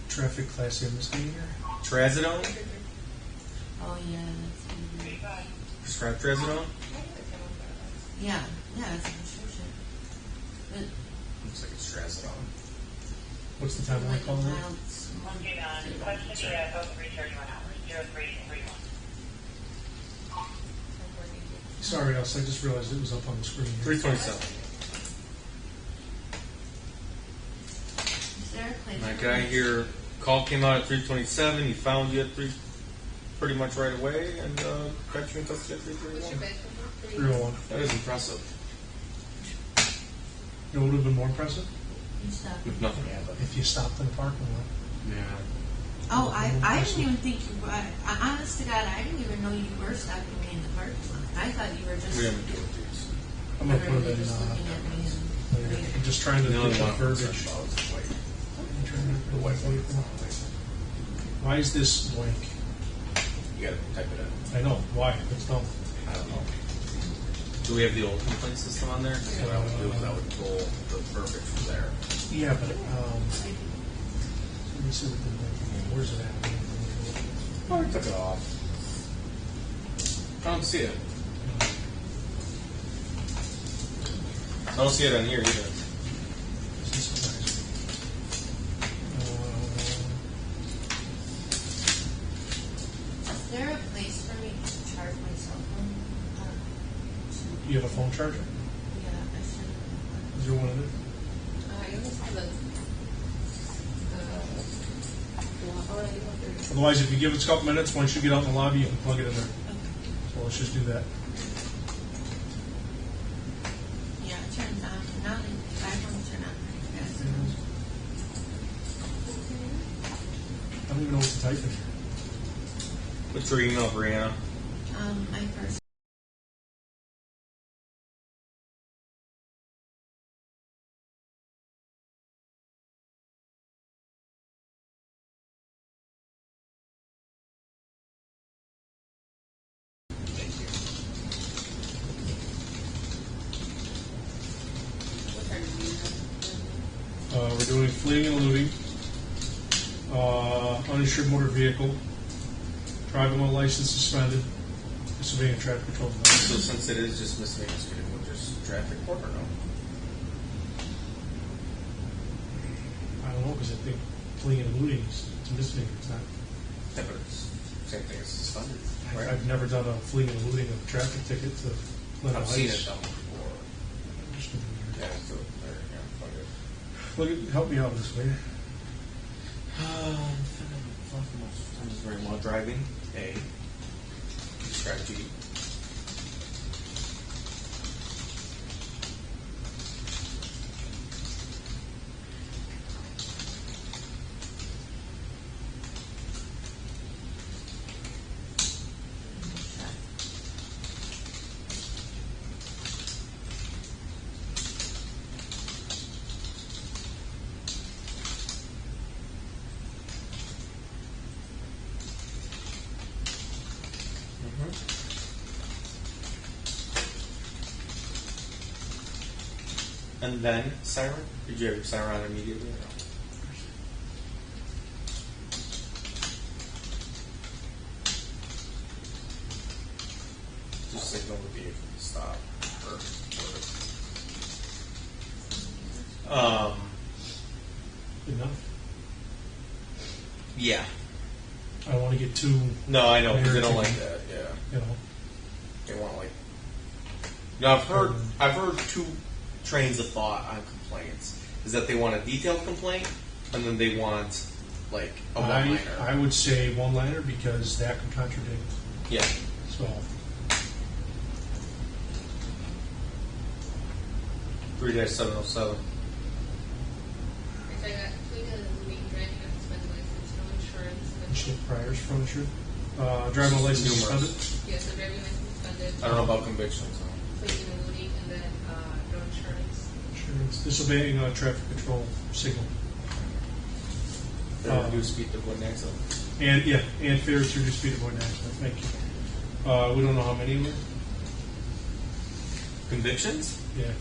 Traffic class A misdemeanor. Trazodone? Oh yeah, that's Prescribed trazodone? yeah, it's a prescription. But Looks like it's trazodone. What's the time I like a call that? mild Sorry, Elsa. I just realized it was up on the screen. 327. Is there a place? My guy here, call came out at 327. He found you at pretty much right away, and got you in custody at 331. 301. That is impressive. It would have been more impressive You stop. If nothing happened. if you stopped in the parking lot. Yeah. Oh, I didn't even think you were. Honest to God, I didn't even know you were stopping me in the parking lot. I thought you were just. We haven't dealt with these. I'm gonna put it literally in. just looking at me and. I'm just trying to The think only of one I'm verbiage. concerned about is the white. The white paper. Why is this blank? You gotta type it in. I know. Why? It's dumb. I don't know. Do we have the old complaint system on there? So what I would do is I would pull the verbiage from there. Yeah, but let me see what the where's it at? Oh, I took it off. I don't see it. I don't see it on here either. Is there a place for me to charge my cell phone? You have a phone charger? Yeah, I should. Is there one of it? I almost have a. Otherwise, if you give us a couple minutes, once you get out in the lobby, you can plug it in there. So let's just do that. Yeah, it turns on. Now the iPhones turn on pretty fast. I don't even know what to type in here. What's your email, Breanna? My first. We're doing fleeing and eluding, uninsured motor vehicle, driving while license suspended, disobeying a traffic control violation. So since it is just miscellaneous, we'll just draft report or no? I don't know, because I think fleeing and eluding is a misdemeanor. It's not. Yeah, but it's same thing as suspended. Right? I've never done a fleeing and eluding of a traffic ticket to let I've a seen lights. it done before. Yeah, so there, yeah, fuck it. Look, help me out with this, man. Temesvary while driving, A. strategy. And then siren? Did you have your siren on immediately or no? Just signal the vehicle to stop. Enough. Yeah. I don't want to get too. No, I know because they don't like that. Yeah. You know. They want like. No, I've heard two trains of thought on complaints is that they want a detailed complaint and then they want like a one-liner. I would say one-liner because that could contradict. Yeah. So. 3-707. I got completed eluding, driving a suspended license, no insurance. Ship priors from insured. Driving license suspended. Yes, the driving license suspended. I don't know about convictions. Completing eluding, and then no insurance. Insurance. Disobeying traffic control signal. Reduce speed to avoid an accident. And failure to reduce speed to avoid an accident. Thank you. We don't know how many of them. Convictions? Yeah.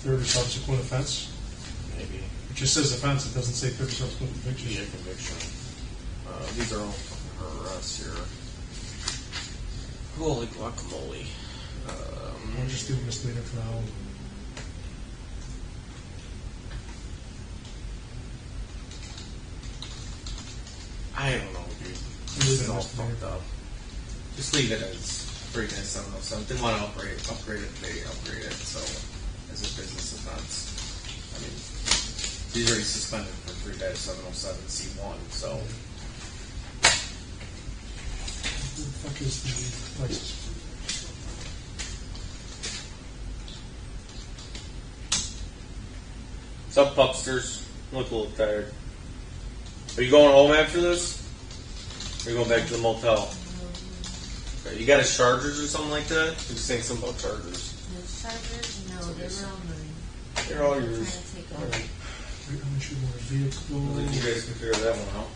Third or subsequent offense. Maybe. It just says offense. It doesn't say third or subsequent conviction. Yeah, conviction. These are all fucking arrests here. Holy guacamole. I'll just do misdemeanor for now. I don't know, dude. This is all fucked up. Just leave it as 3-707. Didn't want to upgrade it. They upgrade it, so as a business offense. I mean, he's already suspended for 3-707C1, so. Who the fuck is the license? What's up, pupsters? You look a little tired. Are you going home after this? Or are you going back to the motel? Okay, you got his chargers or something like that? You were saying something about chargers. His chargers? No, they were all mine. They're all I'm yours. trying to take All over. right. I'm sure more vehicle. Well, you guys can figure that one out.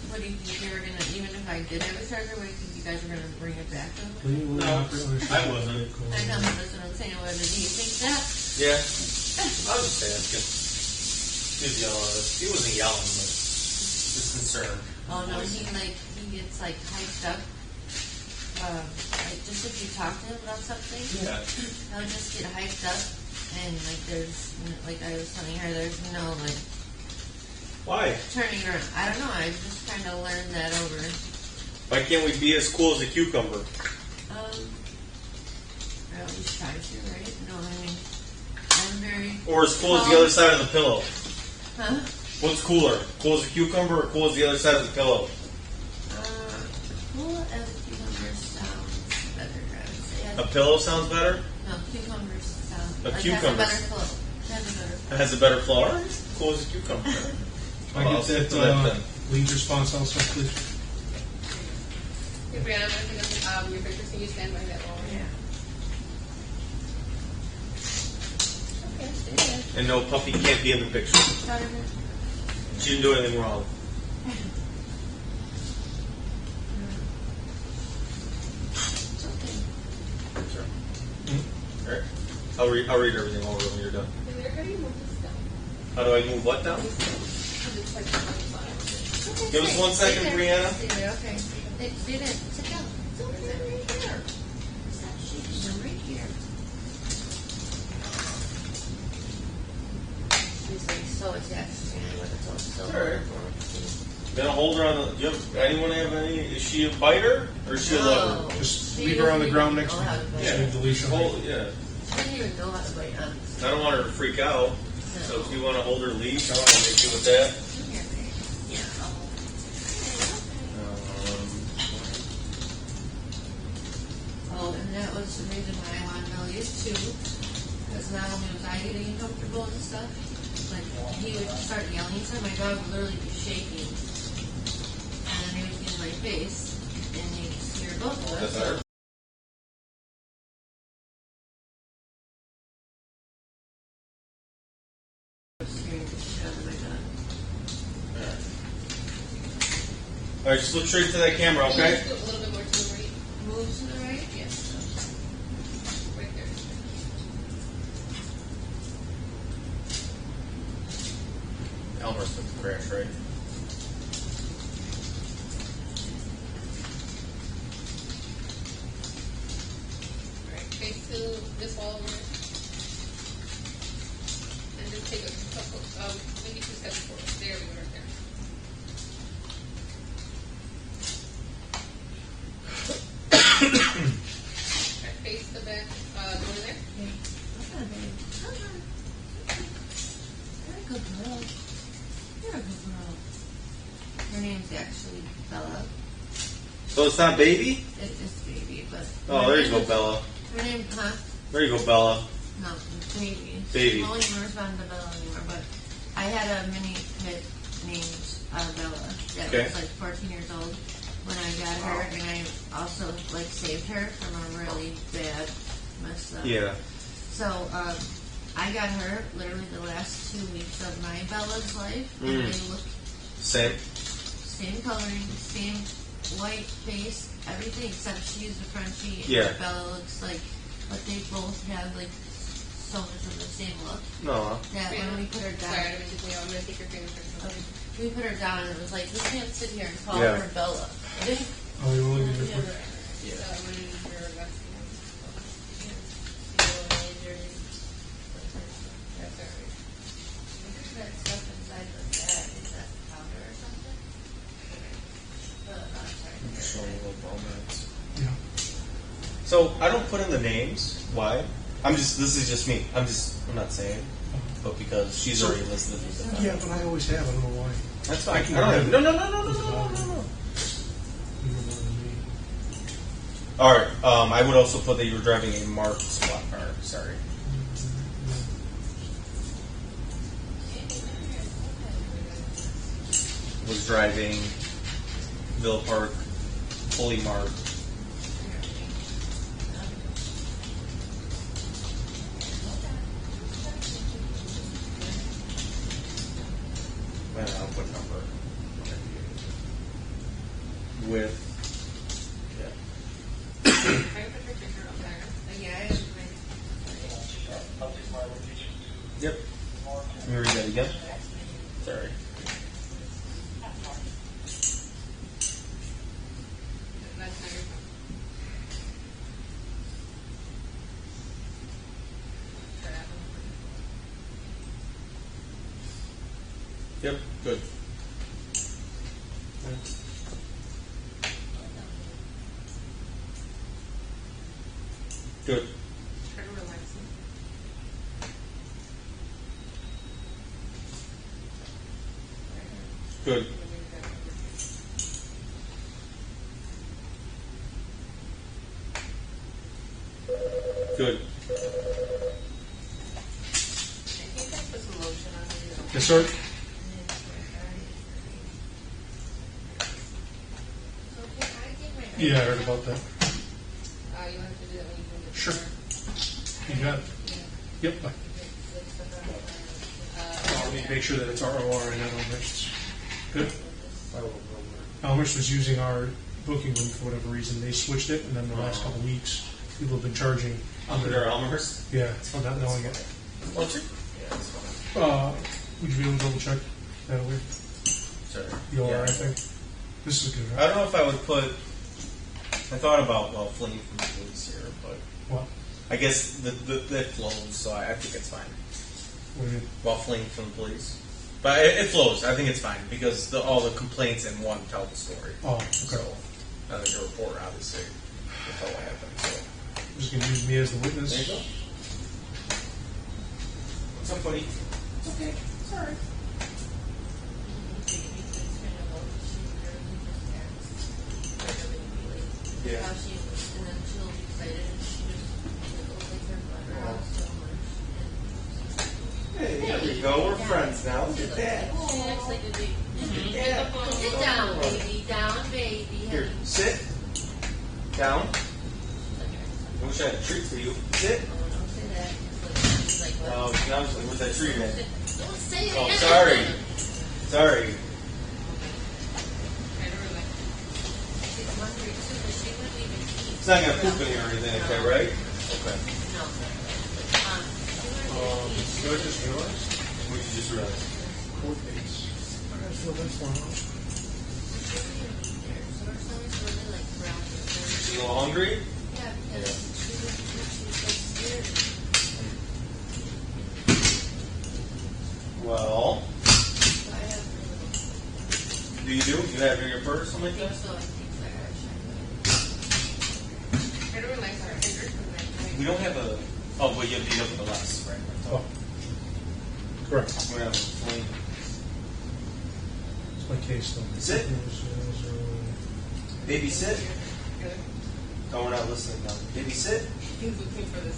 What do you think they were gonna? Even if I did have a charger, what do you think you guys were gonna bring it back to? I wasn't. I know, that's what I'm saying. What do you think that? Yeah. I was just asking. He was yelling at us. He wasn't yelling, but just concerned. Oh no, he gets like hyped up. Like just if you talk to him about something, Yeah. he'll just get hyped up, and like there's like I was telling her, there's no like Why? turning around. I don't know. I just kind of learned that over. Why can't we be as cool as a cucumber? I always try to, right? No, I mean, I'm very. Or as cool as the other side of the pillow? Huh? What's cooler? Cool as a cucumber or cool as the other side of the pillow? Cool as cucumber sounds better. I would say. A pillow sounds better? No, cucumbers sound. A like cucumber. Has a better flow. It has a better flow? Cool as a cucumber. I I'll get stick that to that then. lead response also, please. Hey, Brianna, I'm going to pick up your pictures. Can you stand by that wall? Yeah. Okay, stay there. And no, Puppy can't be in the picture. Got it. She didn't do anything wrong. It's okay. Sure. Alright. I'll read everything over when you're done. How do you move this down? How do I move what down? Because it's like on the bottom. Give us 1 second, Stay there. Breanna. Stay there, okay. Stay there. Sit down. It's okay, right here. Stop shaking. I'm right here. She's like so attached to me when it's all so. Alright. Gonna hold her on the. Do you have anyone have any? Is she a biter or is she a lover? Just She leave her on the doesn't ground even next to know how me. to bite. Just leave the leash on. Hold, yeah. She doesn't even know how to bite, honestly. I don't want her to freak out. No. So if you want to hold her leash, I want to make you with that. Come here, babe. Yeah. much the reason why I wanted Melly is too, because not only was I getting uncomfortable and stuff, but he would start yelling inside. My dog would literally be shaking, and then he would get in my face, and he'd scare both of us. So scaring the shit out of my dog. Alright, just look straight to that camera, okay? Just a little bit more to the right. Move to the right? Yes. Right there. Elmhurst took the crash, right? Alright, face to this wall over here. And just take a couple, maybe 2 steps forward. There we go, right there. Alright, face the back, go in there. You're a good girl. You're a good girl. Her name's actually Bella. So it's not baby? It's baby, but. Oh, there you go, Bella. Her name, huh? There you go, Bella. No, it's baby. Baby. She won't even respond to Bella anymore, but I had a mini pit named Bella that Okay. was like 14 years old when I got her, and I also like saved her from a really bad mess up. Yeah. So I got her literally the last 2 weeks of my Bella's life, and they look Same. same coloring, same white face, everything except she's a Frenchie and Yeah. Bella looks like, but they both have like so much of the same look. No. That when we put her down, Sorry, I didn't mean to, I'm gonna take your fingerprints. okay, we put her down and it was like, we can't sit here and call Yeah. her Bella. Oh, you only did it for. Yeah. So I'm gonna need your vaccine. That's alright. That stuff inside the bag, is that powder or something? Yeah. So I don't put in the names. Why? This is just me. I'm not saying. But because she's already listed as a Yeah, but I always have. I don't know why. That's fine. I can I don't have have, it. no. Alright, I would also put that you were driving a marked squad car. Sorry. Was driving Villa Park, fully marked. And I'll put number. With, yeah. Can I put your picture up there? Yeah, I have Yep. Let me read that again. Sorry. That's not your phone. Try that one. Yep, good. Good. Try to relax it. Good. Good. I think I put some lotion on you. Yes, sir. Yeah, I heard about that. You have to do that when you can get Sure. there. You got it. Yep. Bye. Let me make sure that it's ROR and not Elmhurst. Good. Elmhurst was using our booking room for whatever reason. They switched it, and then the last couple of weeks, people have been charging. Under Elmhurst? Yeah, for not knowing it. What's it? Would you be able to double check that over? Sorry. You are, Yeah. I think. This is good, I right? don't know if I would put. I thought about fleeing from the police here, but What? I guess that flows, so I think it's fine. What do you mean? While fleeing from the police, but it flows. I think it's fine because all the complaints in one tell the story. Oh, okay. So I think a report obviously will tell what happened. So I'm just going to use me as the witness. there you go. What's up, buddy? It's okay. It's alright. How she, and then she'll be excited and she just Hey, there we go. We're friends now. Look at that. She looks like a baby. Yeah. Sit down, baby. Down, baby. Here, sit. Down. I wish I had a treat for you. Sit. Don't say that. She's like, what? Oh, now I'm just like, where's that treat at? Don't say it. Oh, sorry. Sorry. She's hungry too, but she wouldn't even eat. It's not gonna poop in here or anything, okay, right? Okay. No. She wouldn't even eat. You know what I just realized? What did you just realize? So her stomach's really like brown. You a little hungry? Yeah, because she was so scared. Well, So I have do you do? You have it in your purse, something like that? so I think so. I don't realize our fingers from that. We don't have a. Oh, but you have to with the less, right? Oh. Correct. We have a flame. It's my case number. Sit. Baby, sit. Good. Oh, we're not listening now. Baby, sit. He's looking for this.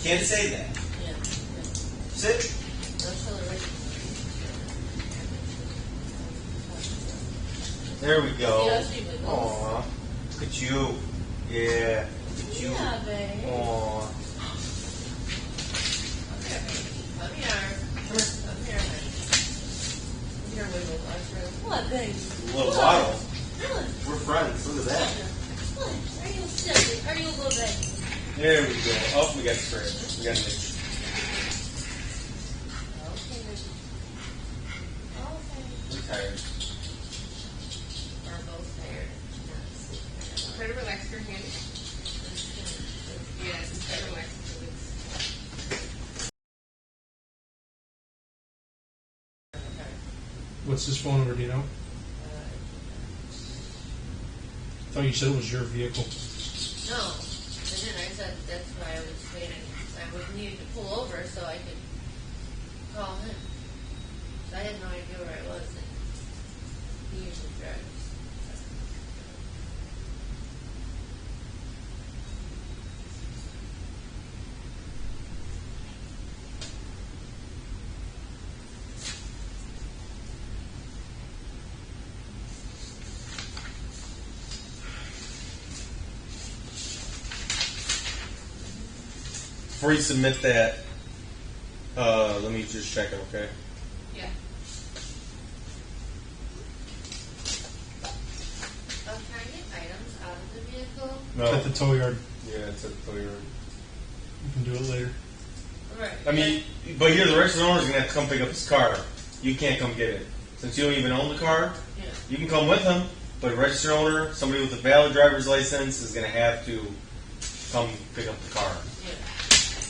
Can't say that. Yeah. Sit. Don't show the right. There we go. Yeah, she wiggles. Aw. Look at you. Yeah. Look at you. Yeah, babe. Aw. Come here. Come here, honey. Come here, wiggle. What, baby? Little bottle. We're friends. Look at that. What? Are you silly? Are you a little baby? There we go. Oh, we got spread. We got it. Okay, baby. Okay. We're tired. We're both tired. Try to relax your hand. Yes, try to relax your legs. What's this phone number, do you know? I thought you said it was your vehicle. No, I didn't. I said that's why I was waiting. I would need to pull over so I could call him. So I had no idea where I was. And he usually drives. Before you submit that, let me just check it, okay? Yeah. Can I get items out of the vehicle? No. At the tow yard. Yeah, it's at the yard. You can do it later. Right. I mean, but here the registered owner's gonna have to come pick up his car. You can't come get it. Since you don't even own the car, Yeah. you can come with him, but a registered owner, somebody with a valid driver's license, is gonna have to come pick up the car. Yeah.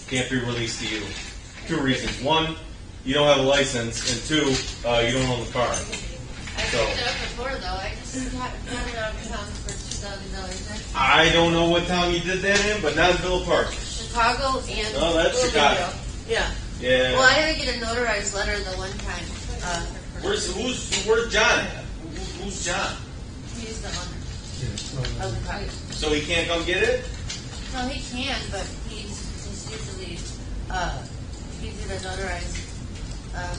Can't be released to you. 2 reasons. 1, you don't have a license, and 2, you don't own the car. I picked it up before though. I just got it out of town for $2,000. I don't know what town you did that in, but not in Villa Park. Chicago and No, that's Chicago. Yeah. Yeah. Well, I had to get a notarized letter the one time. Where's John at? Who's John? He's the owner Yeah. of the car. So he can't come get it? No, he can, but he's usually easy to notarize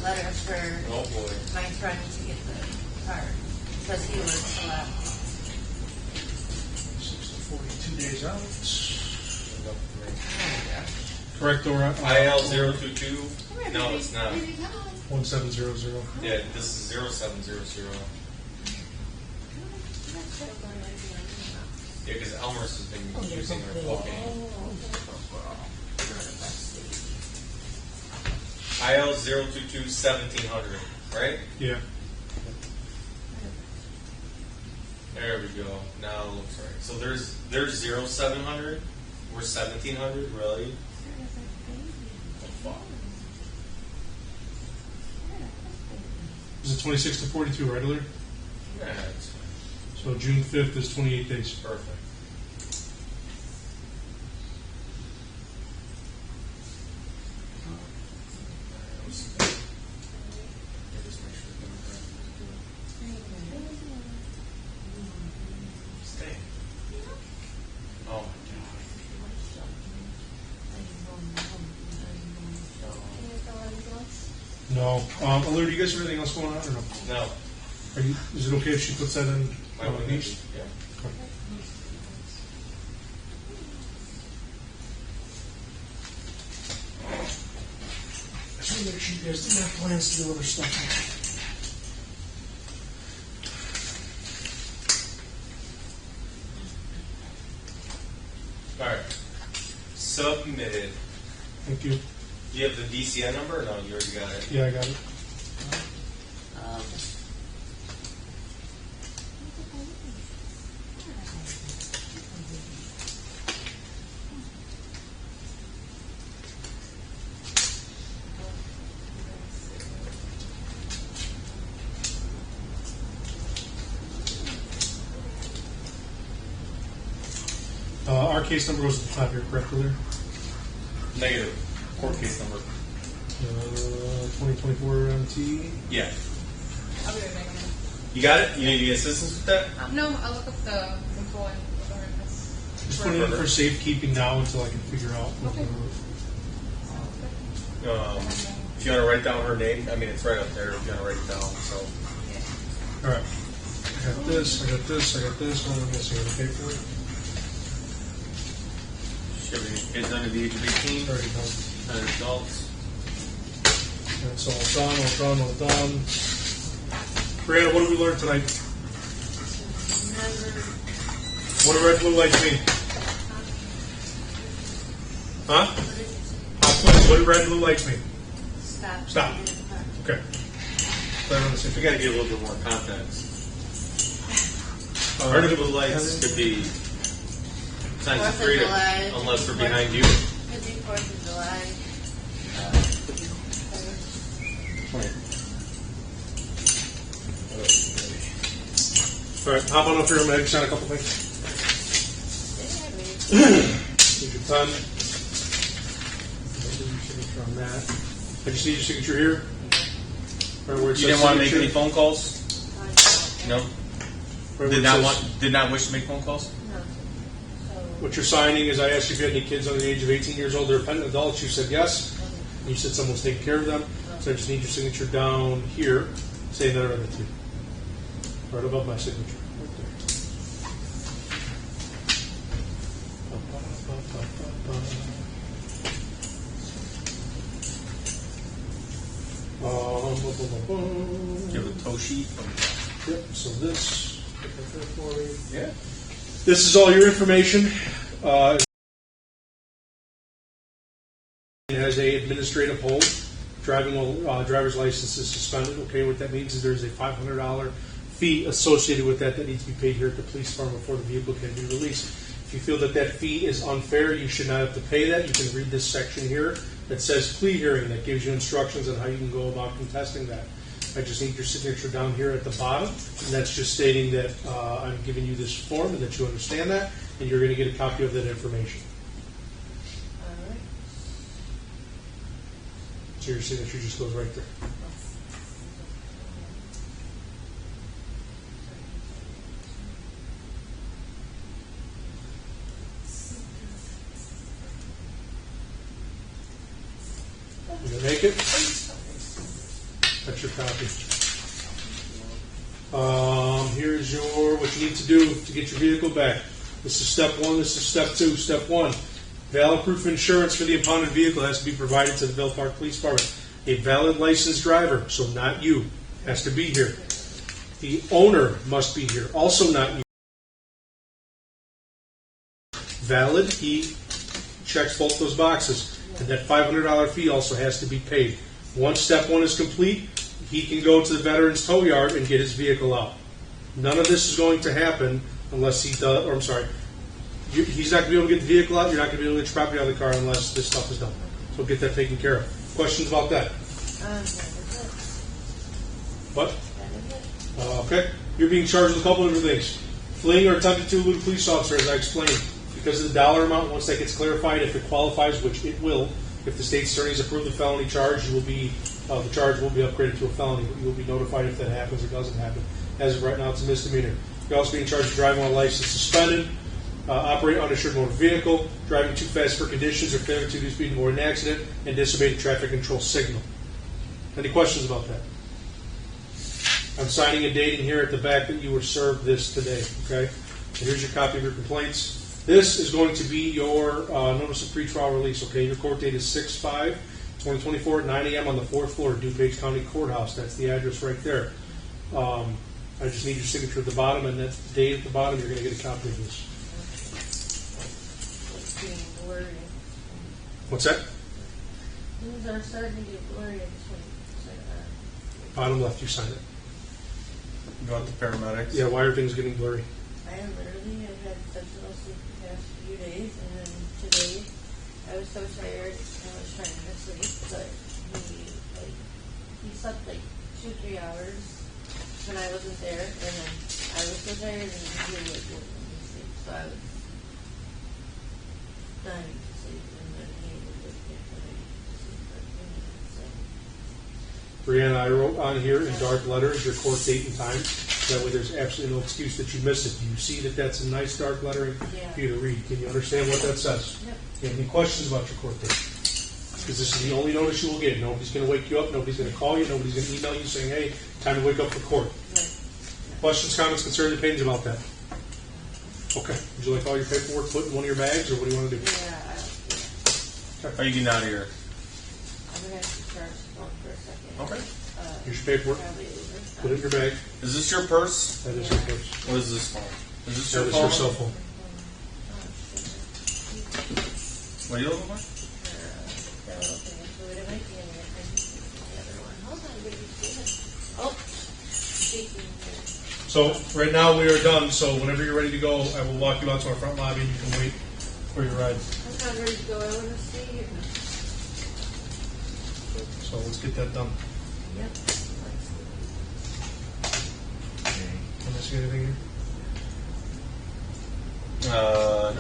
letter for Oh boy. my friend to get the car because he works a lot. 6 to 42 days out. Correct, Dora? IL022? No, it's not. 1700. Yeah, this is 0700. Yeah, because Elmhurst has been using their booking. IL022 1700, right? Yeah. There we go. Now it looks right. So there's 0700. We're 1700, really? Oh, fuck. Is it 26 to 42, right, Larry? Yeah, it's fine. So June 5th is 28 days. Perfect. Stay. Oh my god. No. Alert, do you guys have anything else going on or no? No. Is it okay if she puts that in east? Yeah. I just want to make sure you guys didn't have plans to do other stuff. All right. Submitted. Thank you. Do you have the DCN number or no? You already got it. Yeah, I got it. Our case number was at the top here, correct, earlier? Negative. Court case number. 2024 MT. Yeah. I'll be right back. You got it? You need any assistance with that? No, I'll look up the employee. Just put it in for safekeeping now until I can figure out. Okay. If you want to write down her name, I mean, it's right up there if you want to write it down. So. All right. I got this, I got this, I got this. What am I missing? The paperwork? Should have any kids under the age of 18? Already done. And adults. That's all done. Breanna, what did we learn tonight? What do red blue lights mean? Huh? What do red blue lights mean? Stop. Okay. We got to get a little bit more context. Red blue lights could be signs of freedom, unless they're behind you. Could be 4th of July. All right, hop on up here. I'm going to sign a couple things. Need your pen. Your signature on that. I just need your signature here. Right where it You says didn't want to make signature. any phone calls? No. Right where it Did not wish to make phone calls? What you're signing is I asked you if you had any kids under the age of 18 years old that are dependent adults. You said yes. And you said someone's taking care of them. So I just need your signature down here, saying that I read it to you. Right above my signature. Right there. You have a tow sheet from. Yep, so this. Yeah. This is all your information. It has a administrative hold. Driving while driver's license is suspended. Okay, what that means is there's a $500 fee associated with that needs to be paid here at the police department before the vehicle can be released. If you feel that that fee is unfair, you should not have to pay that. You can read this section here that says plea hearing. That gives you instructions on how you can go about contesting that. I just need your signature down here at the bottom, and that's just stating that I'm giving you this form and that you understand that, and you're going to get a copy of that information. So your signature just goes right there. You gonna make it? That's your copy. Here's what you need to do to get your vehicle back. This is step one. This is step two. Step one. Valid proof of insurance for the impounded vehicle has to be provided to the Bell Park Police Department. A valid licensed driver, so not you, has to be here. The owner must be here, also not you. Valid, he checks both those boxes. And that $500 fee also has to be paid. Once step one is complete, he can go to the Veterans Tow Yard and get his vehicle out. None of this is going to happen unless he does, or I'm sorry, he's not going to be able to get the vehicle out, you're not going to be able to get your property out of the car unless this stuff is done. So get that taken care of. Questions about that? What? Okay. You're being charged with a couple of different things. Fleeing or attempting to elude a police officer, as I explained. Because of the dollar amount, once that gets clarified, if it qualifies, which it will, if the state's attorneys approve the felony charge, you will be the charge will be upgraded to a felony. You will be notified if that happens or doesn't happen. As of right now, it's a misdemeanor. You're also being charged with driving while license suspended, operate uninsured motor vehicle, driving too fast for conditions, or failure to do speed more than an accident, and disobey the traffic control signal. Any questions about that? I'm signing and dating here at the back that you were served this today, okay? And here's your copy of your complaints. This is going to be your notice of pretrial release, okay? Your court date is 6/5/2024 at 9 a.m. on the 4th floor of DuPage County Courthouse. That's the address right there. I just need your signature at the bottom, and that's the date at the bottom. You're going to get a copy of this. It's being blurry. What's that? Things are starting to get blurry. I just want to say that. Bottom left, you sign it. You want the paramedics? Yeah, why are things getting blurry? I literally have had such little sleep the past few days, and then today I was so tired and I was trying to sleep, but he slept like 2-3 hours when I wasn't there, and then I was so tired and he wouldn't let me sleep, so I was dying to sleep, and then he would wake me up when I needed to sleep for a few minutes. So Breanna, I wrote on here in dark letters your court date and time. That way there's absolutely no excuse that you missed it. Do you see that that's a nice dark lettering Yeah. for you to read? Can you understand what that says? Yep. You have any questions about your court date? Because this is the only notice you will get. Nobody's going to wake you up. Nobody's going to call you. Nobody's going to email you saying, hey, time to wake up for court. Right. Questions, comments, concerns, opinions about that? Okay. Would you like all your paperwork put in one of your bags, or what do you want to do? Yeah, How are you getting out of here? I'm gonna have to charge the phone for a second. Okay. Here's your paperwork. Probably Uber. Put it in your bag. Is this your purse? That is your purse. What is this phone? Is this That your is phone? your cell phone. What are you looking for? The little thing into it. It might be in there. I think it's the other one. Hold on, baby. Oh, shaking here. So right now we are done. So whenever you're ready to go, I will walk you out to our front lobby and you can wait for your ride. I'm not ready to go. I want to stay here. So let's get that done. Yep. Can I see anything here? No.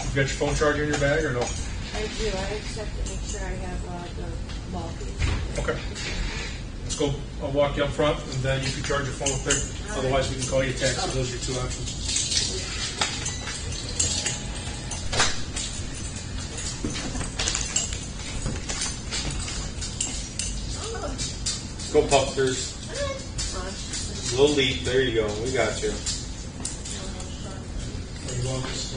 You got your phone charger in your bag or no? I do. I just have to make sure I have the ball piece. Okay. Let's go. I'll walk you up front and then you can charge your phone up there. Otherwise, we can call you a taxi. Those are your two options. Go Puffsters. Little leap. There you go. We got you. Are you welcome?